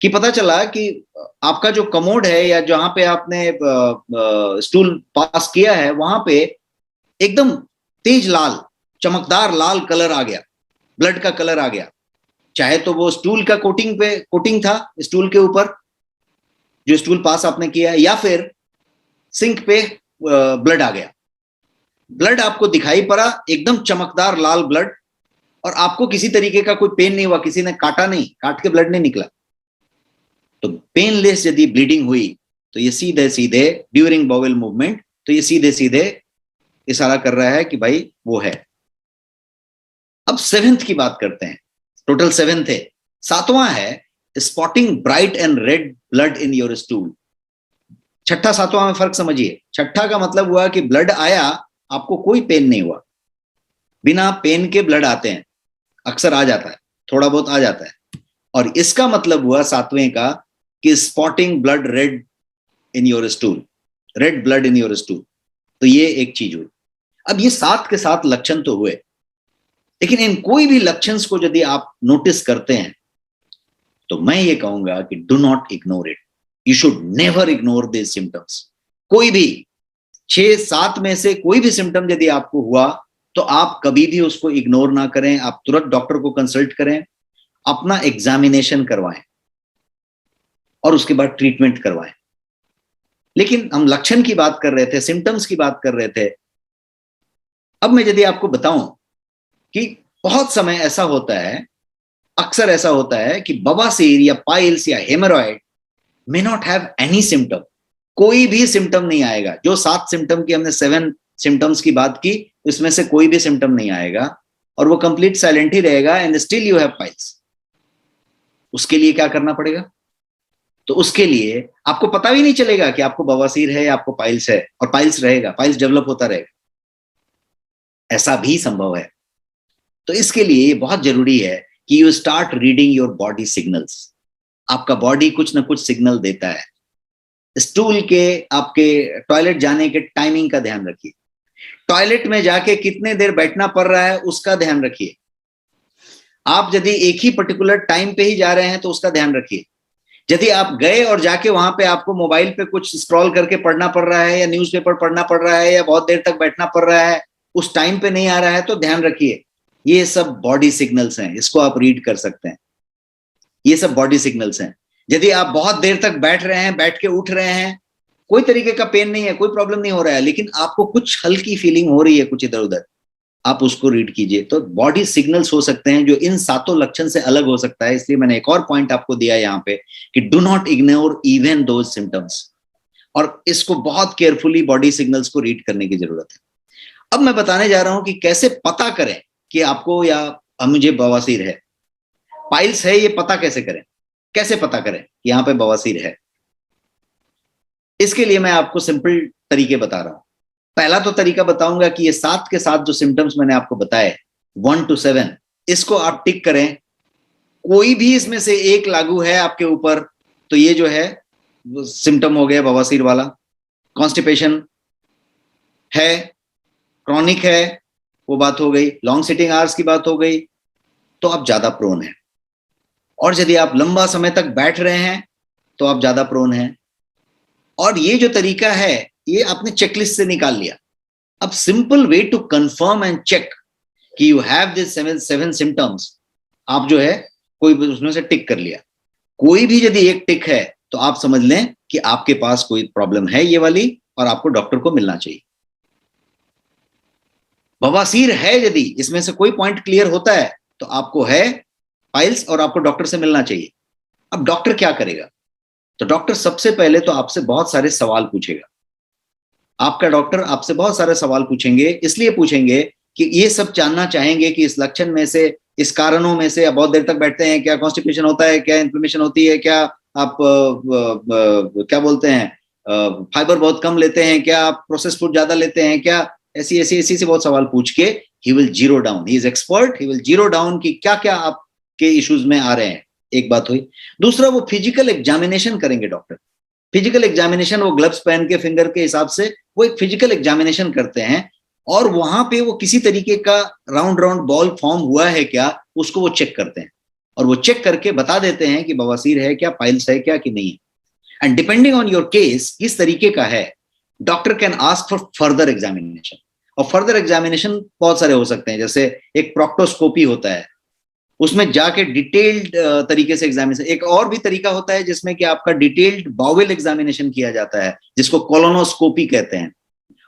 कि पता चला कि आपका जो कमोड है या जहां पे आपने स्टूल पास किया है, वहां पे एकदम तेज लाल, चमकदार लाल कलर आ गया, ब्लड का कलर आ गया। चाहे तो वो स्टूल का कोटिंग था स्टूल के ऊपर, जो स्टूल पास आपने किया है, या फिर सिंक पे ब्लड आ गया। ब्लड आपको दिखाई पड़ा, एकदम चमकदार लाल ब्लड, और आपको किसी तरीके का कोई पेन नहीं हुआ, किसी ने काटा नहीं, काट के ब्लड नहीं निकला। तो पेनलेस यदि ब्लीडिंग हुई तो ये सीधे सीधे ड्यूरिंग बाउल मूवमेंट, तो ये सीधे सीधे इशारा कर रहा है कि भाई वो है। अब सेवेंथ की बात करते हैं। टोटल 7 थे। सातवां है spotting bright and red blood in your stool. छठा सातवां में फर्क समझिए। छठा का मतलब हुआ कि ब्लड आया, आपको कोई पेन नहीं हुआ, बिना पेन के ब्लड आते हैं, अक्सर आ जाता है, थोड़ा बहुत आ जाता है। और इसका मतलब हुआ सातवें का कि spotting blood red in your stool, red blood in your stool. तो ये एक चीज हुई। अब ये 7 के 7 लक्षण तो हुए, लेकिन इन कोई भी लक्षण को यदि आप नोटिस करते हैं तो मैं ये कहूंगा कि do not ignore it, you should never ignore this symptoms. कोई भी 6-7 में से कोई भी सिम्टम यदि आपको हुआ तो आप कभी भी उसको इग्नोर ना करें, आप तुरंत डॉक्टर को कंसल्ट करें, अपना एग्जामिनेशन करवाएं और उसके बाद ट्रीटमेंट करवाएं। लेकिन हम लक्षण की बात कर रहे थे, सिम्टम्स की बात कर रहे थे। अब मैं यदि आपको बताऊं कि बहुत समय ऐसा होता है, अक्सर ऐसा होता है कि बवासीर या पाइल्स या haemorrhoid may not have any symptom, कोई भी सिम्टम नहीं आएगा। जो 7 सिम्टम की हमने 7 सिम्टम्स की बात की, इसमें से कोई भी सिम्टम नहीं आएगा और वो कंप्लीट साइलेंट ही रहेगा and still you have piles. उसके लिए क्या करना पड़ेगा? तो उसके लिए आपको पता भी नहीं चलेगा कि आपको बवासीर है या आपको पाइल्स है, और पाइल्स रहेगा, पाइल्स डेवलप होता रहेगा, ऐसा भी संभव है। तो इसके लिए बहुत जरूरी है कि you start reading your body signals. आपका बॉडी कुछ ना कुछ सिग्नल देता है। स्टूल के, आपके टॉयलेट जाने के टाइमिंग का ध्यान रखिए, टॉयलेट में जाके कितने देर बैठना पड़ रहा है उसका ध्यान रखिए। आप यदि एक ही पर्टिकुलर टाइम पे ही जा रहे हैं तो उसका ध्यान रखिए। यदि आप गए और जाके वहां पे आपको मोबाइल पे कुछ स्क्रॉल करके पढ़ना पड़ रहा है या न्यूज़पेपर पढ़ना पड़ रहा है या बहुत देर तक बैठना पड़ रहा है, उस टाइम पे नहीं आ रहा है, तो ध्यान रखिए ये सब बॉडी सिग्नल्स हैं, इसको आप रीड कर सकते हैं। ये सब बॉडी सिग्नल्स हैं। यदि आप बहुत देर तक बैठ रहे हैं, बैठ के उठ रहे हैं, कोई तरीके का पेन नहीं है, कोई प्रॉब्लम नहीं हो रहा है, लेकिन आपको कुछ हल्की फीलिंग हो रही है कुछ इधर उधर, आप उसको रीड कीजिए। तो बॉडी सिग्नल्स हो सकते हैं जो इन सातों लक्षण से अलग हो सकता है। इसलिए मैंने एक और पॉइंट आपको दिया यहाँ पे कि do not ignore even those symptoms, और इसको बहुत केयरफुली बॉडी सिग्नल्स को रीड करने की जरूरत है। अब मैं बताने जा रहा हूं कि कैसे पता करें कि आपको या मुझे बवासीर है, पाइल्स है, ये पता कैसे करें, कैसे पता करें कि यहां पे बवासीर है। इसके लिए मैं आपको सिंपल तरीके बता रहा हूं। पहला तो तरीका बताऊंगा कि ये 7 के 7 जो सिम्टम्स मैंने आपको बताए 1 to 7, इसको आप टिक करें। कोई भी इसमें से एक लागू है आपके ऊपर तो ये जो है सिम्टम हो गया बवासीर वाला। कॉन्स्टिपेशन है, क्रॉनिक है, वो बात हो गई। लॉन्ग सिटिंग आवर्स की बात हो गई, तो आप ज्यादा प्रोन है। और यदि आप लंबा समय तक बैठ रहे हैं तो आप ज्यादा प्रोन हैं। और ये जो तरीका है ये आपने चेकलिस्ट से निकाल लिया। अब simple way to confirm and check कि you have this seven symptoms, आप जो है कोई उसमें से टिक कर लिया। कोई भी यदि एक टिक है तो आप समझ लें कि आपके पास कोई प्रॉब्लम है ये वाली, और आपको डॉक्टर को मिलना चाहिए। बवासीर है यदि इसमें से कोई पॉइंट क्लियर होता है तो आपको है पाइल्स और आपको डॉक्टर से मिलना चाहिए। अब डॉक्टर क्या करेगा? तो डॉक्टर सबसे पहले तो आपसे बहुत सारे सवाल पूछेगा। आपका डॉक्टर आपसे बहुत सारे सवाल पूछेंगे, इसलिए पूछेंगे कि ये सब जानना चाहेंगे कि इस लक्षण में से, इस कारणों में से, आप बहुत देर तक बैठते हैं, क्या कॉन्स्टिपेशन होता है, क्या इन्फ्लेमेशन होती है, क्या आप क्या बोलते हैं फाइबर बहुत कम लेते हैं, क्या आप प्रोसेस फूड ज्यादा लेते हैं, क्या ऐसी ऐसी ऐसी से बहुत सवाल पूछ के he will zero down, he is expert, he will zero down कि क्या क्या आपके इश्यूज में आ रहे हैं। एक बात हुई। दूसरा, वो फिजिकल एग्जामिनेशन करेंगे डॉक्टर। फिजिकल एग्जामिनेशन वो ग्लव्स पहन के फिंगर के हिसाब से वो एक फिजिकल एग्जामिनेशन करते हैं, और वहां पे वो किसी तरीके का राउंड राउंड बॉल फॉर्म हुआ है क्या, उसको वो चेक करते हैं, और वो चेक करके बता देते हैं कि बवासीर है क्या, पाइल्स है क्या कि नहीं है। And depending on your case किस तरीके का है, doctor can ask for further examination. और फर्दर एग्जामिनेशन बहुत सारे हो सकते हैं, जैसे एक प्रोक्टोस्कोपी होता है, उसमें जाके डिटेल्ड तरीके से एग्जामिनेशन। एक और भी तरीका होता है जिसमें कि आपका डिटेल्ड बाउल एग्जामिनेशन किया जाता है, जिसको कोलोनोस्कोपी कहते हैं।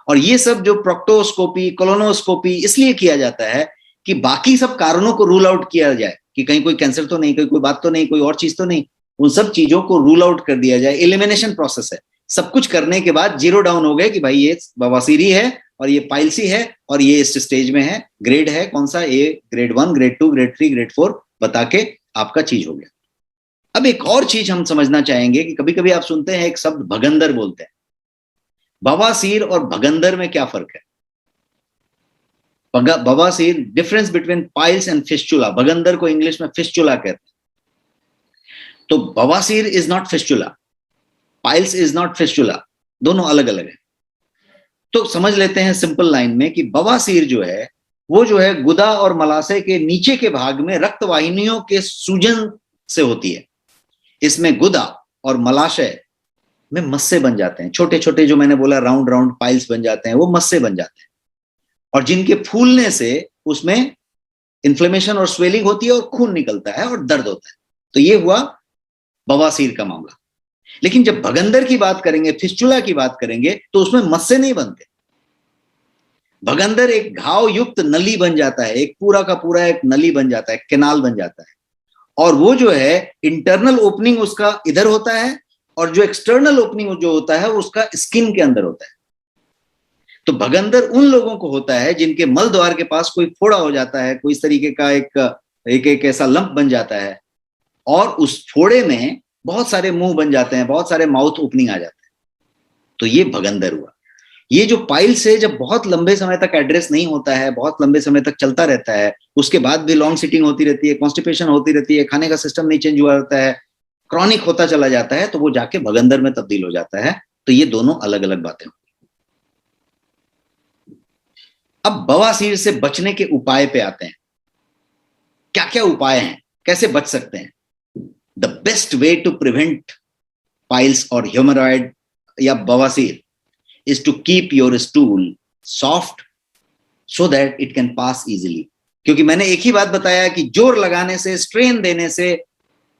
और ये सब जो प्रोक्टोस्कोपी, कोलोनोस्कोपी इसलिए किया जाता है कि बाकी सब कारणों को रूल आउट किया जाए कि कहीं कोई कैंसर तो नहीं, कहीं कोई बात तो नहीं, कोई और चीज तो नहीं, उन सब चीजों को रूल आउट कर दिया जाए। एलिमिनेशन प्रोसेस है। सब कुछ करने के बाद जीरो डाउन हो गए कि भाई ये बवासीर ही है और ये पाइल्सी है और ये इस स्टेज में है, ग्रेड है कौन सा, A grade 1, grade 2, grade 3, grade 4 बता के आपका चीज हो गया। अब एक और चीज हम समझना चाहेंगे कि कभी कभी आप सुनते हैं एक शब्द भगंदर बोलते हैं। बवासीर और भगंदर में क्या फर्क है? बवासीर, difference between piles and fistula. भगंदर को इंग्लिश में फिस्चुला कहते हैं। तो बवासीर is not fistula, piles is not fistula, दोनों अलग अलग है। तो समझ लेते हैं सिंपल लाइन में कि बवासीर जो है वो जो है गुदा और मलाशय के नीचे के भाग में रक्त वाहिनियों के सूजन से होती है। इसमें गुदा और मलाशय में मस्से बन जाते हैं, छोटे छोटे, जो मैंने बोला राउंड राउंड पाइल्स बन जाते हैं, वो मस्से बन जाते हैं, और जिनके फूलने से उसमें इन्फ्लेमेशन और स्वेलिंग होती है और खून निकलता है और दर्द होता है। तो ये हुआ बवासीर का मामला। लेकिन जब भगंदर की बात करेंगे, फिस्चुला की बात करेंगे, तो उसमें मस्से नहीं बनते। भगंदर एक घाव युक्त नली बन जाता है, एक पूरा का पूरा एक नली बन जाता है, केनाल बन जाता है, और वो जो है इंटरनल ओपनिंग उसका इधर होता है, और जो एक्सटर्नल ओपनिंग जो होता है उसका स्किन के अंदर होता है। तो भगंदर उन लोगों को होता है जिनके मल द्वार के पास कोई फोड़ा हो जाता है, कोई इस तरीके का एक ऐसा लंप बन जाता है, और उस फोड़े में बहुत सारे मुंह बन जाते हैं, बहुत सारे माउथ ओपनिंग आ जाते हैं। तो ये भगंदर हुआ। ये जो पाइल्स है, जब बहुत लंबे समय तक एड्रेस नहीं होता है, बहुत लंबे समय तक चलता रहता है, उसके बाद भी लॉन्ग सिटिंग होती रहती है, कॉन्स्टिपेशन होती रहती है, खाने का सिस्टम नहीं चेंज हुआ रहता है, क्रॉनिक होता चला जाता है, तो वो जाके भगंदर में तब्दील हो जाता है। तो ये दोनों अलग अलग बातें। अब बवासीर से बचने के उपाय पे आते हैं। क्या क्या उपाय हैं, कैसे बच सकते हैं? The best way to prevent piles और ह्यूमरॉइड या बवासीर is to keep your stool soft so that it can pass easily. क्योंकि मैंने एक ही बात बताया कि जोर लगाने से, स्ट्रेन देने से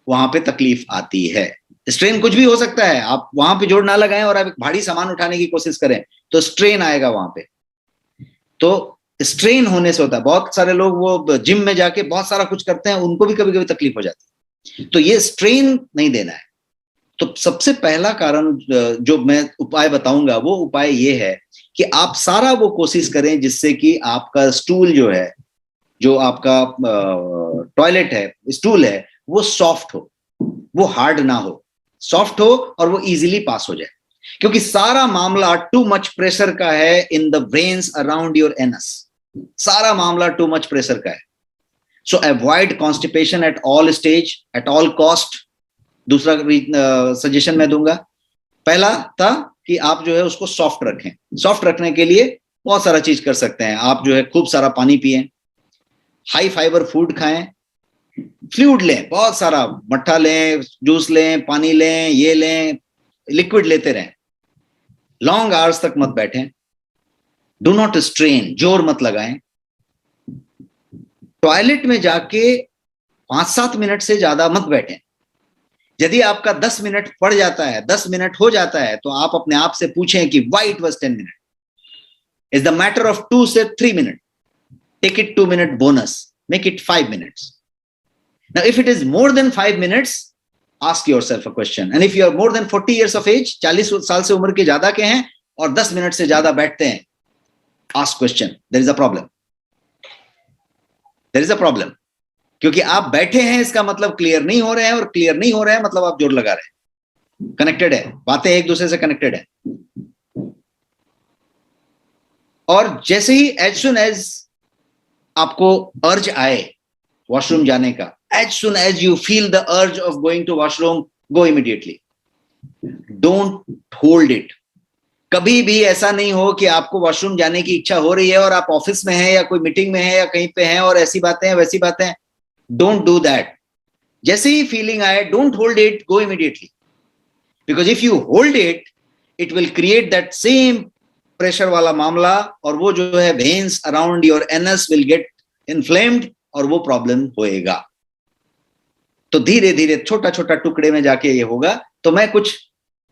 वहां पे तकलीफ आती है। स्ट्रेन कुछ भी हो सकता है, आप वहां पे जोर ना लगाएं और आप एक भारी सामान उठाने की कोशिश करें तो स्ट्रेन आएगा वहां पे। तो स्ट्रेन होने से होता है, बहुत सारे लोग वो जिम में जाके बहुत सारा कुछ करते हैं, उनको भी कभी कभी तकलीफ हो जाती है। तो ये स्ट्रेन नहीं देना है। तो सबसे पहला कारण जो मैं उपाय बताऊंगा वो उपाय ये है कि आप सारा वो कोशिश करें जिससे कि आपका स्टूल जो है, जो आपका टॉयलेट है, स्टूल है, वो सॉफ्ट हो, वो हार्ड ना हो, सॉफ्ट हो और वो इजीली पास हो जाए। क्योंकि सारा मामला टू मच प्रेशर का है in the veins around your anus. सारा मामला टू मच प्रेशर का है। सो avoid constipation at all stage, at all cost. दूसरा सजेशन मैं दूंगा, पहला था कि आप जो है उसको सॉफ्ट रखें। सॉफ्ट रखने के लिए बहुत सारा चीज कर सकते हैं। आप जो है खूब सारा पानी पिएं, हाई फाइबर फूड खाएं, फ्लूइड लें, बहुत सारा मट्ठा लें, जूस लें, पानी लें, ये लें, लिक्विड लेते रहें। लॉन्ग आवर्स तक मत बैठें। डू नॉट स्ट्रेन, जोर मत लगाएं। टॉयलेट में जाके 5-7 मिनट से ज्यादा मत बैठें। यदि आपका 10 मिनट पड़ जाता है, 10 मिनट हो जाता है, तो आप अपने आप से पूछें कि why it was 10 minute. Is the matter of 2 से 3 minute, take it 2 minute bonus, make it 5 minutes. Now if it is more than 5 minutes, ask yourself a question. And if you are more than 40 years of age, 40 साल से उम्र के ज्यादा के हैं और 10 मिनट से ज्यादा बैठते हैं, ask question, there is a problem. There is a problem. क्योंकि आप बैठे हैं इसका मतलब क्लियर नहीं हो रहे हैं, और क्लियर नहीं हो रहे हैं मतलब आप जोर लगा रहे हैं। कनेक्टेड है, बातें एक दूसरे से कनेक्टेड है। और जैसे ही एज सुन एज आपको अर्ज आए वॉशरूम जाने का, as soon as you feel the urge of going to washroom, go immediately. Don't hold it. कभी भी ऐसा नहीं हो कि आपको वॉशरूम जाने की इच्छा हो रही है और आप ऑफिस में हैं या कोई मीटिंग में हैं या कहीं पे हैं और ऐसी बातें हैं वैसी बातें हैं। Don't do that. जैसे ही फीलिंग आए, don't hold it, go immediately. Because if you hold it, it will create that same pressure वाला मामला, और वो जो है veins around your anus will get inflamed और वो प्रॉब्लम होएगा। तो धीरे धीरे छोटा छोटा टुकड़े में जाके ये होगा। तो मैं कुछ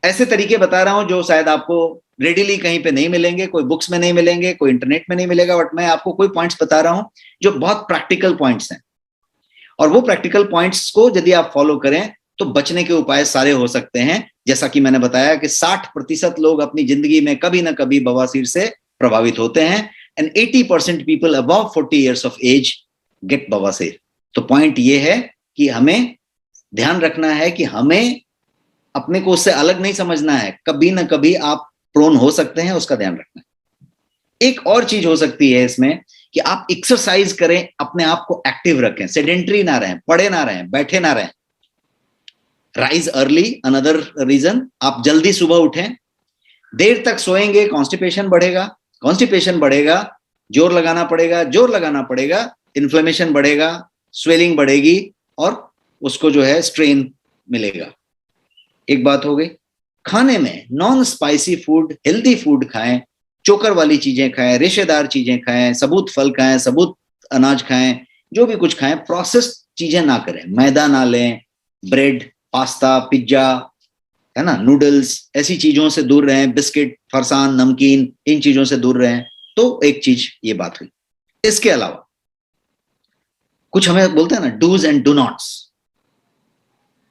ऐसे तरीके बता रहा हूं जो शायद आपको रेडिली कहीं पे नहीं मिलेंगे, कोई बुक्स में नहीं मिलेंगे, कोई इंटरनेट में नहीं मिलेगा, बट मैं आपको कोई पॉइंट्स बता रहा हूं जो बहुत प्रैक्टिकल पॉइंट्स हैं। और वो प्रैक्टिकल पॉइंट्स को यदि आप फॉलो करें तो बचने के उपाय सारे हो सकते हैं। जैसा कि मैंने बताया कि 60% लोग अपनी जिंदगी में कभी ना कभी बवासीर से प्रभावित होते हैं, and 80% people above 40 years of age get बवासीर। तो पॉइंट ये है कि हमें ध्यान रखना है कि हमें अपने को उससे अलग नहीं समझना है। कभी ना कभी आप प्रोन हो सकते हैं, उसका ध्यान रखना है। एक और चीज हो सकती है इसमें कि आप एक्सरसाइज करें, अपने आप को एक्टिव रखें, सेडेंटरी ना रहें, पड़े ना रहें, बैठे ना रहें। Rise early, another reason. आप जल्दी सुबह उठें। देर तक सोएंगे, कॉन्स्टिपेशन बढ़ेगा, कॉन्स्टिपेशन बढ़ेगा, जोर लगाना पड़ेगा, जोर लगाना पड़ेगा, इन्फ्लेमेशन बढ़ेगा, स्वेलिंग बढ़ेगी और उसको जो है स्ट्रेन मिलेगा। एक बात हो गई। खाने में non spicy food, healthy food खाएं, चोकर वाली चीजें खाएं, रेशेदार चीजें खाएं, सबूत फल खाएं, सबूत अनाज खाएं, जो भी कुछ खाएं, प्रोसेस्ड चीजें ना करें, मैदा ना लें, ब्रेड, पास्ता, पिज्जा, है ना, नूडल्स, ऐसी चीजों से दूर रहें, बिस्किट, फरसान, नमकीन, इन चीजों से दूर रहें। तो एक चीज ये बात हुई। इसके अलावा कुछ हमें बोलते हैं ना डूज एंड डू नॉट्स,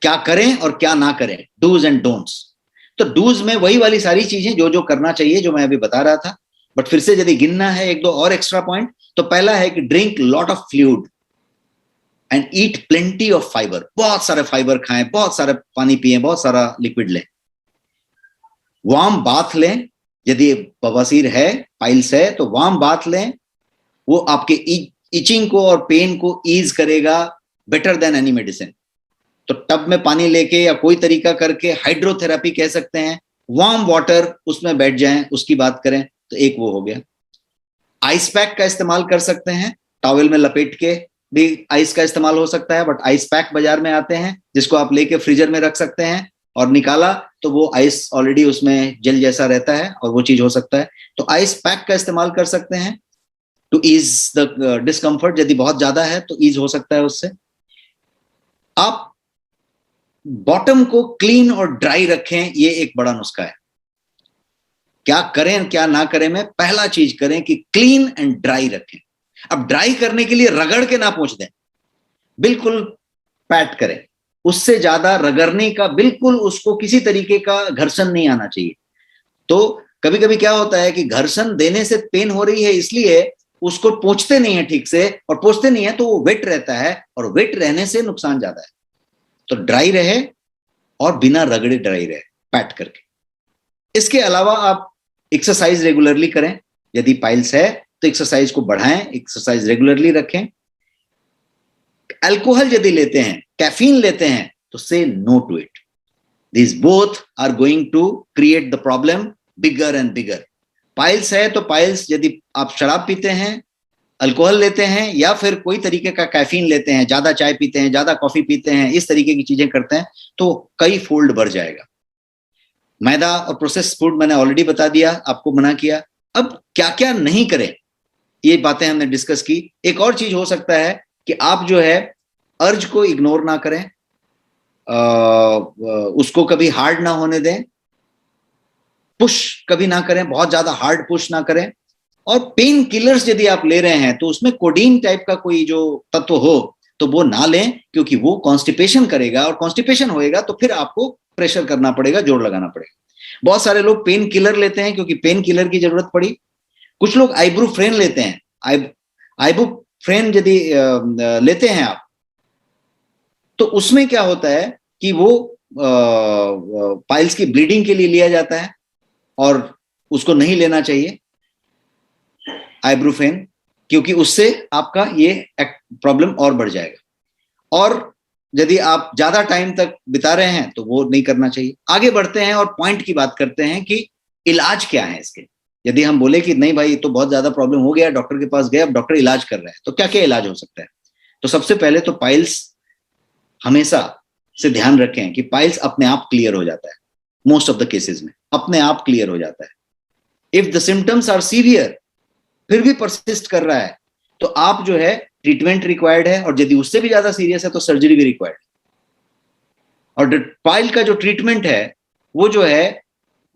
क्या करें और क्या ना करें, डूज एंड डोंट्स। तो डूज में वही वाली सारी चीजें जो जो करना चाहिए जो मैं अभी बता रहा था, बट फिर से यदि गिनना है एक दो और एक्स्ट्रा पॉइंट, तो पहला है कि drink lot of fluid and eat plenty of fibre. बहुत सारे फाइबर खाएं, बहुत सारे पानी पिएं, बहुत सारा लिक्विड लें। वार्म बाथ लें, यदि बवासीर है, पाइल्स है, तो वार्म बाथ लें। वो आपके इचिंग को और पेन को ईज करेगा बेटर देन एनी मेडिसिन। तो टब में पानी लेके या कोई तरीका करके, हाइड्रोथेरेपी कह सकते हैं, वार्म वाटर, उसमें बैठ जाएं, उसकी बात करें, तो एक वो हो गया। आइस पैक का इस्तेमाल कर सकते हैं, टॉवेल में लपेट के भी आइस का इस्तेमाल हो सकता है, बट आइस पैक बाजार में आते हैं जिसको आप लेके फ्रीजर में रख सकते हैं, और निकाला तो वो आइस ऑलरेडी उसमें जेल जैसा रहता है और वो चीज हो सकता है। तो आइस पैक का इस्तेमाल कर सकते हैं टू ईज द डिस्कम्फर्ट। यदि बहुत ज्यादा है तो ईज हो सकता है उससे। आप बॉटम को क्लीन और ड्राई रखें, ये एक बड़ा नुस्खा है। क्या करें क्या ना करें में, पहला चीज करें कि क्लीन एंड ड्राई रखें। अब ड्राई करने के लिए रगड़ के ना पोंछ दें, बिल्कुल पैट करें। उससे ज्यादा रगड़ने का, बिल्कुल उसको किसी तरीके का घर्षण नहीं आना चाहिए। तो कभी कभी क्या होता है कि घर्षण देने से पेन हो रही है, इसलिए उसको पोंछते नहीं है ठीक से, और पोंछते नहीं है तो वो वेट रहता है, और वेट रहने से नुकसान ज्यादा है। तो ड्राई रहे और बिना रगड़े ड्राई रहे, पैट करके। इसके अलावा आप एक्सरसाइज रेगुलरली करें। यदि पाइल्स है तो एक्सरसाइज को बढ़ाएं, एक्सरसाइज रेगुलरली रखें। अल्कोहल यदि लेते हैं, कैफीन लेते हैं, तो say no to it. These both are going to create the problem bigger and bigger. Piles है तो पाइल्स, यदि आप शराब पीते हैं, अल्कोहल लेते हैं, या फिर कोई तरीके का कैफीन लेते हैं, ज्यादा चाय पीते हैं, ज्यादा कॉफी पीते हैं, इस तरीके की चीजें करते हैं, तो कई फोल्ड बढ़ जाएगा। मैदा और प्रोसेस फूड मैंने ऑलरेडी बता दिया, आपको मना किया। अब क्या क्या नहीं करें, ये बातें हमने डिस्कस की। एक और चीज हो सकता है कि आप जो है अर्ज को इग्नोर ना करें, उसको कभी हार्ड ना होने दें, पुश कभी ना करें, बहुत ज्यादा हार्ड पुश ना करें। और पेन किलर्स यदि आप ले रहे हैं तो उसमें कोडीन टाइप का कोई जो तत्व हो तो वो ना लें, क्योंकि वो कॉन्स्टिपेशन करेगा, और कॉन्स्टिपेशन होएगा तो फिर आपको प्रेशर करना पड़ेगा, जोर लगाना पड़ेगा। बहुत सारे लोग पेन किलर लेते हैं क्योंकि पेन किलर की जरूरत पड़ी। कुछ लोग आइब्रूफ्रेन लेते हैं। आइब्रूफ्रेन यदि लेते हैं आप, तो उसमें क्या होता है कि वो पाइल्स की ब्लीडिंग के लिए लिया जाता है, और उसको नहीं लेना चाहिए आइब्रूफ्रेन, क्योंकि उससे आपका ये प्रॉब्लम और बढ़ जाएगा। और यदि आप ज्यादा टाइम तक बिता रहे हैं तो वो नहीं करना चाहिए। आगे बढ़ते हैं और पॉइंट की बात करते हैं कि इलाज क्या है इसके। यदि हम बोले कि नहीं भाई, तो बहुत ज्यादा प्रॉब्लम हो गया, डॉक्टर के पास गए, अब डॉक्टर इलाज कर रहे हैं, तो क्या क्या इलाज हो सकता है। तो सबसे पहले तो पाइल्स हमेशा से ध्यान रखें कि पाइल्स अपने आप क्लियर हो जाता है। मोस्ट ऑफ द केसेस में अपने आप क्लियर हो जाता है। If the symptoms are severe, फिर भी परसिस्ट कर रहा है, तो आप जो है ट्रीटमेंट रिक्वायर्ड है, और यदि उससे भी ज्यादा सीरियस है तो सर्जरी भी रिक्वायर्ड है। और पाइल का जो ट्रीटमेंट है वो जो है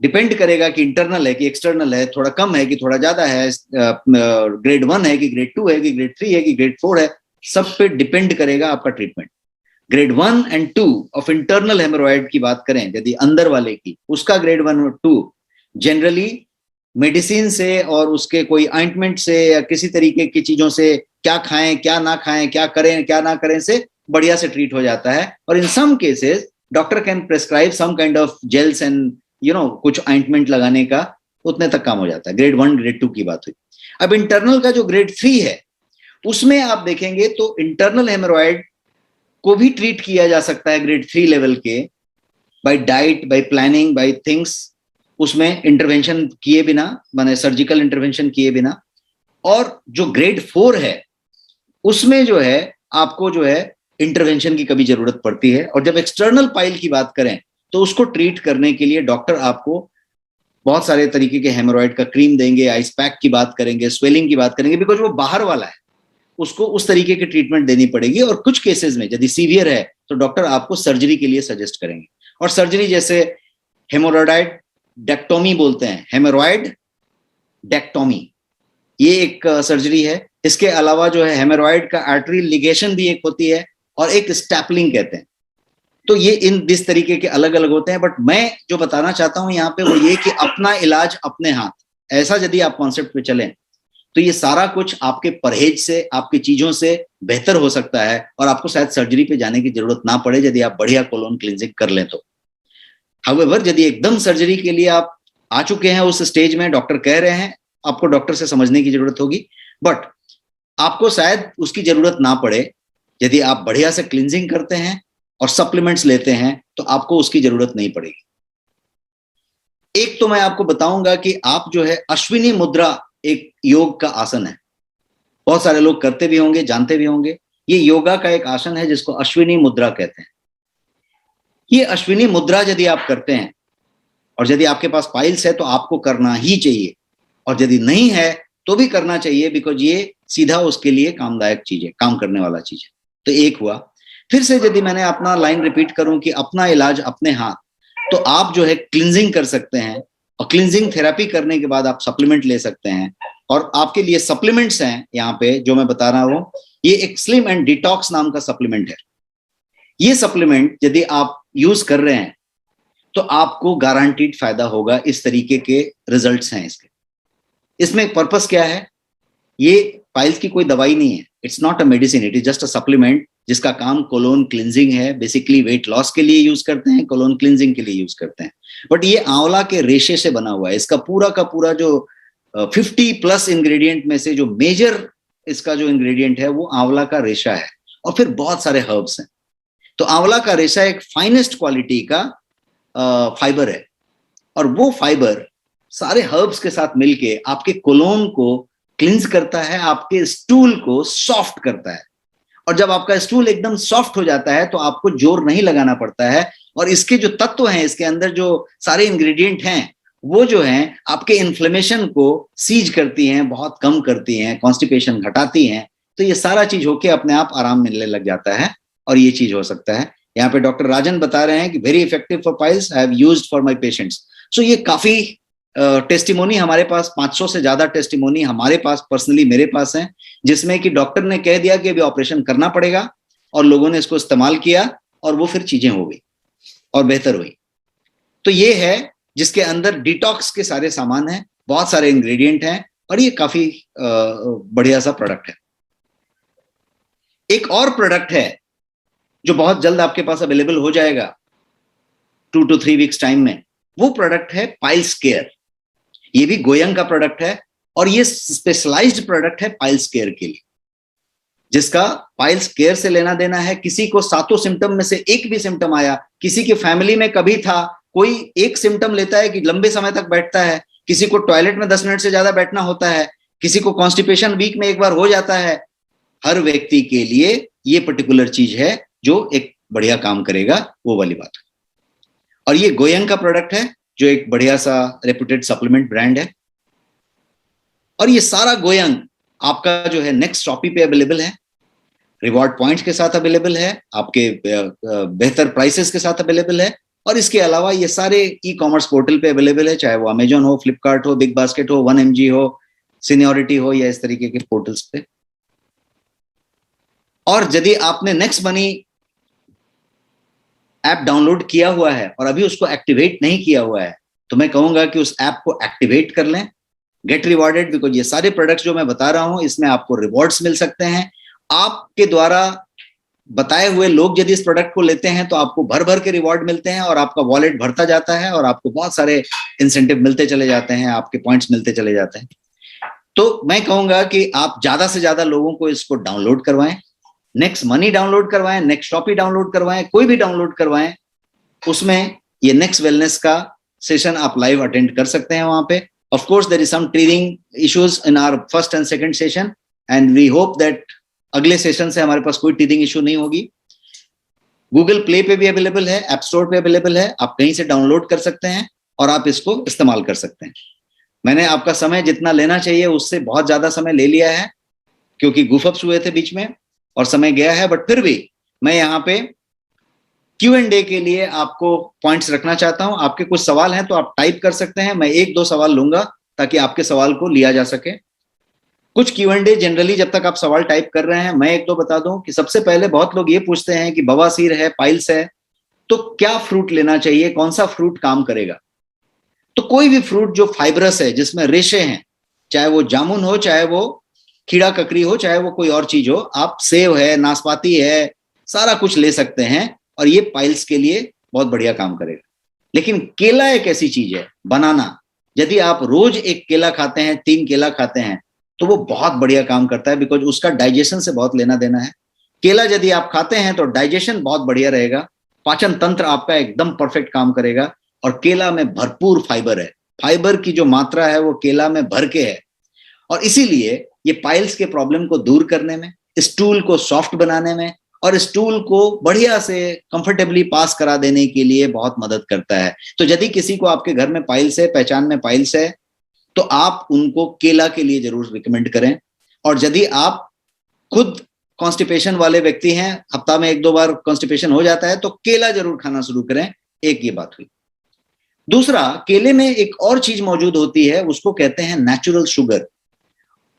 डिपेंड करेगा कि इंटरनल है कि एक्सटर्नल है, थोड़ा कम है कि थोड़ा ज्यादा है, ग्रेड 1 है कि ग्रेड 2 है कि ग्रेड 3 है कि ग्रेड 4 है, सब पे डिपेंड करेगा आपका treatment. Grade 1 and 2 of internal haemorrhoid की बात करें यदि अंदर वाले की, उसका ग्रेड 1 और 2 जनरली मेडिसिन से और उसके कोई ऑइंटमेंट से या किसी तरीके की चीजों से, क्या खाएं क्या ना खाएं, क्या करें क्या ना करें से बढ़िया से ट्रीट हो जाता है। और in some cases doctor can prescribe some kind of gels and कुछ ऑइंटमेंट लगाने का, उतने तक काम हो जाता है। ग्रेड 1 ग्रेड 2 की बात हुई। अब इंटरनल का जो ग्रेड 3 है, उसमें आप देखेंगे तो इंटरनल हेमोरॉइड को भी ट्रीट किया जा सकता है ग्रेड 3 लेवल के, by diet, by planning, by things, उसमें इंटरवेंशन किए बिना, माने सर्जिकल इंटरवेंशन किए बिना। और जो ग्रेड 4 है उसमें जो है आपको जो है इंटरवेंशन की कभी जरूरत पड़ती है। और जब एक्सटर्नल पाइल की बात करें तो उसको ट्रीट करने के लिए डॉक्टर आपको बहुत सारे तरीके के हेमोरॉइड का क्रीम देंगे, आइस पैक की बात करेंगे, स्वेलिंग की बात करेंगे, बिकॉज वो बाहर वाला है, उसको उस तरीके की ट्रीटमेंट देनी पड़ेगी। और कुछ केसेस में यदि सीवियर है तो डॉक्टर आपको सर्जरी के लिए सजेस्ट करेंगे। और सर्जरी जैसे हेमोरॉइड डेक्टोमी बोलते हैं, हेमोरॉइड डेक्टोमी, ये एक सर्जरी है। इसके अलावा जो है हेमोरॉइड का आर्टरी लिगेशन भी एक होती है, और एक स्टैपलिंग कहते हैं। तो ये इन इस तरीके के अलग अलग होते हैं। बट मैं जो बताना चाहता हूं यहाँ पे वो ये कि अपना इलाज अपने हाथ, ऐसा यदि आप कॉन्सेप्ट पे चलें तो ये सारा कुछ आपके परहेज से, आपकी चीजों से बेहतर हो सकता है, और आपको शायद सर्जरी पे जाने की जरूरत ना पड़े यदि आप बढ़िया कोलोन क्लींजिंग कर लें तो। हाउएवर यदि एकदम सर्जरी के लिए आप आ चुके हैं उस स्टेज में, डॉक्टर कह रहे हैं, आपको डॉक्टर से समझने की जरूरत होगी, बट आपको शायद उसकी जरूरत ना पड़े। यदि आप बढ़िया से क्लींजिंग करते हैं और सप्लीमेंट्स लेते हैं तो आपको उसकी जरूरत नहीं पड़ेगी। एक तो मैं आपको बताऊंगा कि आप जो है अश्विनी मुद्रा एक योग का आसन है, बहुत सारे लोग करते भी होंगे, जानते भी होंगे। ये योगा का एक आसन है जिसको अश्विनी मुद्रा कहते हैं। ये अश्विनी मुद्रा यदि आप करते हैं और यदि आपके पास पाइल्स है तो आपको करना ही चाहिए, और यदि नहीं है तो भी करना चाहिए, बिकॉज ये सीधा उसके लिए कामदायक चीज है, काम करने वाला चीज है। तो एक हुआ। फिर से यदि मैंने अपना लाइन रिपीट करूं कि अपना इलाज अपने हाथ, तो आप जो है क्लिंजिंग कर सकते हैं, और क्लिंजिंग थेरेपी करने के बाद आप सप्लीमेंट ले सकते हैं। और आपके लिए सप्लीमेंट्स हैं यहाँ पे जो मैं बता रहा हूं, ये एक स्लिम एंड डिटॉक्स नाम का सप्लीमेंट है। ये सप्लीमेंट यदि आप यूज कर रहे हैं तो आपको गारंटीड फायदा होगा। इस तरीके के रिजल्ट्स हैं इसके। इसमें पर्पस क्या है? ये पाइल्स की कोई दवाई नहीं है, it's not a medicine, it is just a supplement जिसका काम कोलोन क्लिंजिंग है। बेसिकली वेट लॉस के लिए यूज करते हैं, कोलोन क्लिंजिंग के लिए यूज करते हैं। बट ये आंवला के रेशे से बना हुआ है। इसका पूरा का पूरा जो 50+ इंग्रेडिएंट में से जो मेजर इसका जो इंग्रेडिएंट है वो आंवला का रेशा है, और फिर बहुत सारे हर्ब्स हैं। तो आंवला का रेशा एक फाइनेस्ट क्वालिटी का फाइबर है, और वो फाइबर सारे हर्ब्स के साथ मिलके आपके कोलोन को क्लिंज करता है, आपके स्टूल को सॉफ्ट करता है। और जब आपका स्टूल एकदम सॉफ्ट हो जाता है तो आपको जोर नहीं लगाना पड़ता है, और इसके जो तत्व हैं, इसके अंदर जो सारे इंग्रेडिएंट हैं, वो जो हैं आपके इन्फ्लेमेशन को सीज करती हैं, बहुत कम करती हैं, कॉन्स्टिपेशन घटाती हैं। तो ये सारा चीज होके अपने आप आराम मिलने लग जाता है, और ये चीज हो सकता है। यहाँ पे डॉक्टर राजन बता रहे हैं कि very effective for piles, I have used for my patients. So ये काफी टेस्टिमोनी हमारे पास 500 से ज्यादा टेस्टिमोनी हमारे पास पर्सनली मेरे पास है, जिसमें कि डॉक्टर ने कह दिया कि अभी ऑपरेशन करना पड़ेगा, और लोगों ने इसको इस्तेमाल किया और वो फिर चीजें हो गई और बेहतर हुई। तो ये है जिसके अंदर डिटॉक्स के सारे सामान हैं, बहुत सारे इंग्रेडिएंट हैं, और ये काफी बढ़िया सा प्रोडक्ट है। एक और प्रोडक्ट है जो बहुत जल्द आपके पास अवेलेबल हो जाएगा 2 to 3 वीक्स टाइम में। वो प्रोडक्ट है पाइल्स केयर। ये भी गोयंग का प्रोडक्ट है, और ये स्पेशलाइज्ड प्रोडक्ट है पाइल्स केयर के लिए, जिसका पाइल्स केयर से लेना देना है। किसी को 7 सिम्टम में से एक भी सिम्टम आया, किसी की फैमिली में कभी था, कोई एक सिम्टम लेता है कि लंबे समय तक बैठता है, किसी को टॉयलेट में 10 मिनट से ज्यादा बैठना होता है, किसी को कॉन्स्टिपेशन वीक में एक बार हो जाता है, हर व्यक्ति के लिए ये पर्टिकुलर चीज है जो एक बढ़िया काम करेगा, वो वाली बात है। और ये गोयंग का प्रोडक्ट है जो एक बढ़िया सा रेप्यूटेड सप्लीमेंट ब्रांड है। और ये सारा गोयंग आपका जो है नेक्स्ट शॉपी पे अवेलेबल है, रिवॉर्ड पॉइंट्स के साथ अवेलेबल है, आपके बेहतर प्राइसेस के साथ अवेलेबल है। और इसके अलावा ये सारे ई कॉमर्स पोर्टल पे अवेलेबल है, चाहे वो अमेजॉन हो, फ्लिपकार्ट हो, बिग बास्केट हो, 1mg हो, सीनियोरिटी हो, या इस तरीके के पोर्टल्स पे। और यदि आपने नेक्स्ट मनी ऐप डाउनलोड किया हुआ है और अभी उसको एक्टिवेट नहीं किया हुआ है, तो मैं कहूंगा कि उस ऐप को एक्टिवेट कर लें, गेट रिवॉर्डेड, बिकॉज ये सारे प्रोडक्ट्स जो मैं बता रहा हूं इसमें आपको रिवॉर्ड्स मिल सकते हैं। आपके द्वारा बताए हुए लोग यदि इस प्रोडक्ट को लेते हैं तो आपको भर भर के रिवॉर्ड मिलते हैं, और आपका वॉलेट भरता जाता है, और आपको बहुत सारे इंसेंटिव मिलते चले जाते हैं, आपके पॉइंट्स मिलते चले जाते हैं। तो मैं कहूंगा कि आप ज्यादा से ज्यादा लोगों को इसको डाउनलोड करवाएं, नेक्स्ट मनी डाउनलोड करवाएं, नेक्स्ट शॉपी डाउनलोड करवाएं, कोई भी डाउनलोड करवाएं। उसमें ये नेक्स्ट वेलनेस का सेशन आप लाइव अटेंड कर सकते हैं वहां पे। Of course there is some teething issues in our first and second session, and we hope that अगले सेशन से हमारे पास कोई टीथिंग इशू नहीं होगी। गूगल प्ले पे भी अवेलेबल है, ऐप स्टोर पे अवेलेबल है, आप कहीं से डाउनलोड कर सकते हैं और आप इसको इस्तेमाल कर सकते हैं। मैंने आपका समय जितना लेना चाहिए उससे बहुत ज्यादा समय ले लिया है, क्योंकि गूफअप्स हुए थे बीच में और समय गया है, बट फिर भी मैं यहाँ पे Q&A के लिए आपको पॉइंट्स रखना चाहता हूं। आपके कुछ सवाल हैं तो आप टाइप कर सकते हैं, मैं 1-2 सवाल लूंगा ताकि आपके सवाल को लिया जा सके। कुछ Q&A जनरली जब तक आप सवाल टाइप कर रहे हैं, मैं 1-2 बता दूं कि सबसे पहले बहुत लोग ये पूछते हैं कि बवासीर है, पाइल्स है, तो क्या फ्रूट लेना चाहिए, कौन सा फ्रूट काम करेगा। तो कोई भी फ्रूट जो फाइब्रस है, जिसमें रेशे हैं, चाहे वो जामुन हो, चाहे वो खीरा ककड़ी हो, चाहे वो कोई और चीज हो, आप सेब है, नाशपाती है, सारा कुछ ले सकते हैं, और ये पाइल्स के लिए बहुत बढ़िया काम करेगा। लेकिन केला एक ऐसी चीज है, बनाना, यदि आप रोज एक केला खाते हैं, 3 केला खाते हैं, तो वो बहुत बढ़िया काम करता है, बिकॉज उसका डाइजेशन से बहुत लेना देना है। केला यदि आप खाते हैं तो डाइजेशन बहुत बढ़िया रहेगा, पाचन तंत्र आपका एकदम परफेक्ट काम करेगा, और केला में भरपूर फाइबर है। फाइबर की जो मात्रा है वो केला में भर के है, और इसीलिए ये पाइल्स के प्रॉब्लम को दूर करने में, स्टूल को सॉफ्ट बनाने में और स्टूल को बढ़िया से कंफर्टेबली पास करा देने के लिए बहुत मदद करता है। तो यदि किसी को आपके घर में पाइल्स है, पहचान में पाइल्स है, तो आप उनको केला के लिए जरूर रिकमेंड करें। और यदि आप खुद कॉन्स्टिपेशन वाले व्यक्ति हैं, हफ्ता में 1-2 बार कॉन्स्टिपेशन हो जाता है, तो केला जरूर खाना शुरू करें। एक ये बात हुई। दूसरा, केले में एक और चीज मौजूद होती है, उसको कहते हैं नेचुरल शुगर,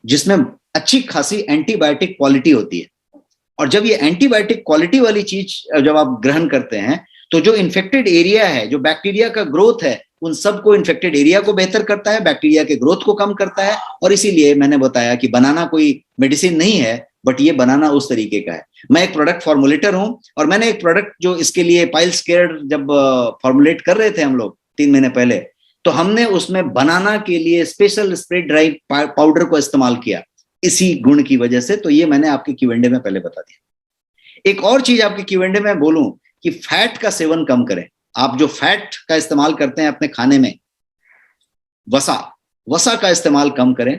जिसमें अच्छी खासी एंटीबायोटिक क्वालिटी होती है। और जब ये एंटीबायोटिक क्वालिटी वाली चीज जब आप ग्रहण करते हैं, तो जो इन्फेक्टेड एरिया है, जो बैक्टीरिया का ग्रोथ है, उन सबको, इन्फेक्टेड एरिया को बेहतर करता है, बैक्टीरिया के ग्रोथ को कम करता है। और इसीलिए मैंने बताया कि बनाना कोई मेडिसिन नहीं है, बट ये बनाना उस तरीके का है। मैं एक प्रोडक्ट फॉर्मुलेटर हूं, और मैंने एक प्रोडक्ट जो इसके लिए पाइल्स केयर जब फॉर्मुलेट कर रहे थे हम लोग 3 महीने पहले, तो हमने उसमें बनाना के लिए स्पेशल स्प्रे ड्राई पाउडर को इस्तेमाल किया, इसी गुण की वजह से। तो ये मैंने आपके क्यूएंडे में पहले बता दिया। एक और चीज आपके क्यूएंडे में बोलूं कि फैट का सेवन कम करें। आप जो फैट का इस्तेमाल करते हैं अपने खाने में, वसा का इस्तेमाल कम करें,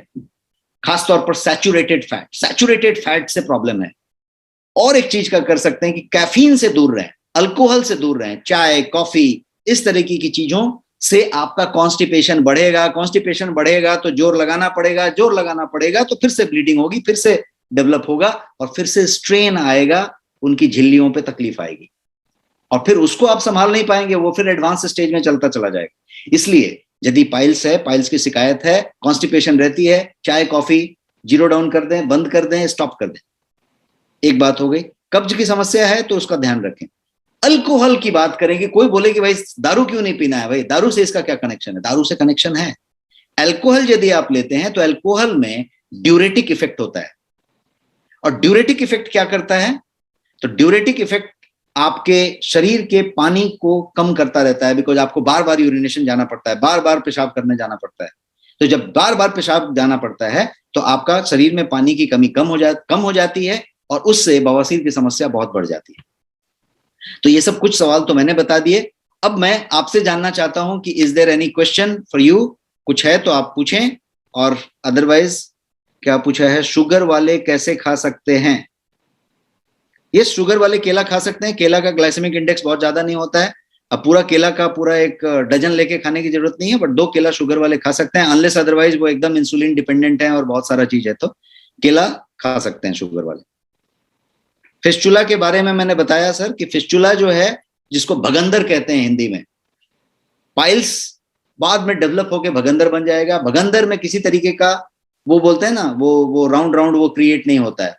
खासतौर पर सैचुरेटेड फैट से प्रॉब्लम है। और एक चीज का कर सकते हैं कि कैफीन से दूर रहें, अल्कोहल से दूर रहें, चाय, कॉफी, इस तरीके की चीजों से आपका कॉन्स्टिपेशन बढ़ेगा तो जोर लगाना पड़ेगा तो फिर से ब्लीडिंग होगी, फिर से डेवलप होगा, और फिर से स्ट्रेन आएगा, उनकी झिल्लियों पे तकलीफ आएगी, और फिर उसको आप संभाल नहीं पाएंगे, वो फिर एडवांस स्टेज में चलता चला जाएगा। इसलिए यदि पाइल्स है, पाइल्स की शिकायत है, कॉन्स्टिपेशन रहती है, चाय कॉफी जीरो डाउन कर दें, बंद कर दें, स्टॉप कर दें। एक बात हो गई। कब्ज की समस्या है तो उसका ध्यान रखें। अल्कोहल की बात करेंगे, कोई बोले कि भाई दारू क्यों नहीं पीना है, भाई दारू से इसका क्या कनेक्शन है? दारू से कनेक्शन है। अल्कोहल यदि आप लेते हैं तो अल्कोहल में ड्यूरेटिक इफेक्ट होता है। और ड्यूरेटिक इफेक्ट क्या करता है? तो ड्यूरेटिक इफेक्ट आपके शरीर के पानी को कम करता रहता है, बिकॉज आपको बार बार यूरिनेशन जाना पड़ता है, बार बार पेशाब करने जाना पड़ता है। तो जब बार बार पेशाब जाना पड़ता है तो आपका शरीर में पानी की कमी कम हो जाती है, और उससे बवासीर की समस्या बहुत बढ़ जाती है। तो ये सब कुछ सवाल तो मैंने बता दिए। अब मैं आपसे जानना चाहता हूं कि is there any question for you? कुछ है तो आप पूछें, और अदरवाइज क्या पूछा है, शुगर वाले कैसे खा सकते हैं? ये शुगर वाले केला खा सकते हैं। केला का ग्लाइसेमिक इंडेक्स बहुत ज्यादा नहीं होता है। अब पूरा केला का पूरा एक डजन लेके खाने की जरूरत नहीं है, बट 2 केला शुगर वाले खा सकते हैं, अनलेस अदरवाइज वो एकदम इंसुलिन डिपेंडेंट है और बहुत सारा चीज है, तो केला खा सकते हैं शुगर वाले। फिस्चुला के बारे में मैंने बताया सर कि फिस्चुला जो है, जिसको भगंदर कहते हैं हिंदी में, पाइल्स बाद में डेवलप होकर भगंदर बन जाएगा। भगंदर में किसी तरीके का, वो बोलते हैं ना, वो राउंड वो क्रिएट नहीं होता है,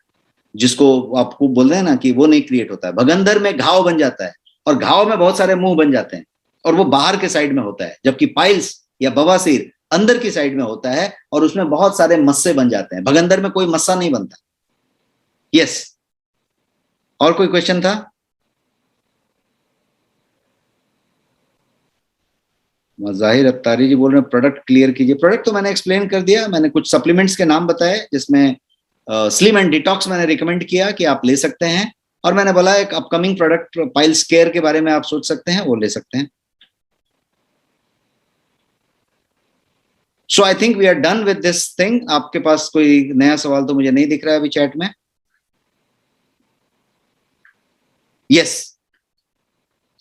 जिसको आपको बोल रहे हैं ना कि वो नहीं क्रिएट होता है। भगंदर में घाव बन जाता है, और घाव में बहुत सारे मुंह बन जाते हैं, और वो बाहर के साइड में होता है, जबकि पाइल्स या बवासीर अंदर की साइड में होता है, और उसमें बहुत सारे मस्से बन जाते हैं। भगंदर में कोई मस्सा नहीं बनता। यस, और कोई क्वेश्चन था? जाहिर अत्तारी जी बोल रहे हैं प्रोडक्ट क्लियर कीजिए। प्रोडक्ट तो मैंने एक्सप्लेन कर दिया। मैंने कुछ सप्लीमेंट्स के नाम बताए, जिसमें स्लिम एंड डिटॉक्स मैंने रिकमेंड किया कि आप ले सकते हैं, और मैंने बोला एक अपकमिंग प्रोडक्ट पाइल्स केयर के बारे में आप सोच सकते हैं, वो ले सकते हैं। So I think we are done with this thing. आपके पास कोई नया सवाल तो मुझे नहीं दिख रहा है अभी चैट में। Yes.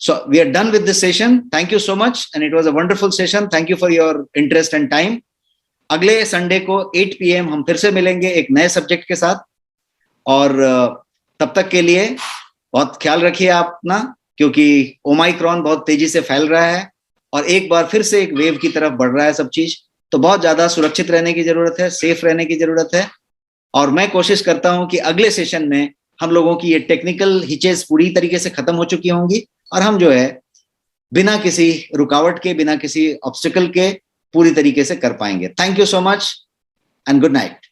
So we are done with this session. Thank you so much, and it was a wonderful session. Thank you for your interest and time. अगले संडे को 8 PM हम फिर से मिलेंगे एक नए सब्जेक्ट के साथ, और तब तक के लिए बहुत ख्याल रखिए आप अपना, क्योंकि ओमाइक्रॉन बहुत तेजी से फैल रहा है, और एक बार फिर से एक वेव की तरफ बढ़ रहा है सब चीज। तो बहुत ज्यादा सुरक्षित रहने की जरूरत है, सेफ रहने की जरूरत है। और मैं कोशिश करता हूं कि अगले सेशन में हम लोगों की ये टेक्निकल हिचेस पूरी तरीके से खत्म हो चुकी होंगी, और हम जो है बिना किसी रुकावट के, बिना किसी ऑब्स्टिकल के पूरी तरीके से कर पाएंगे। Thank you so much and good night.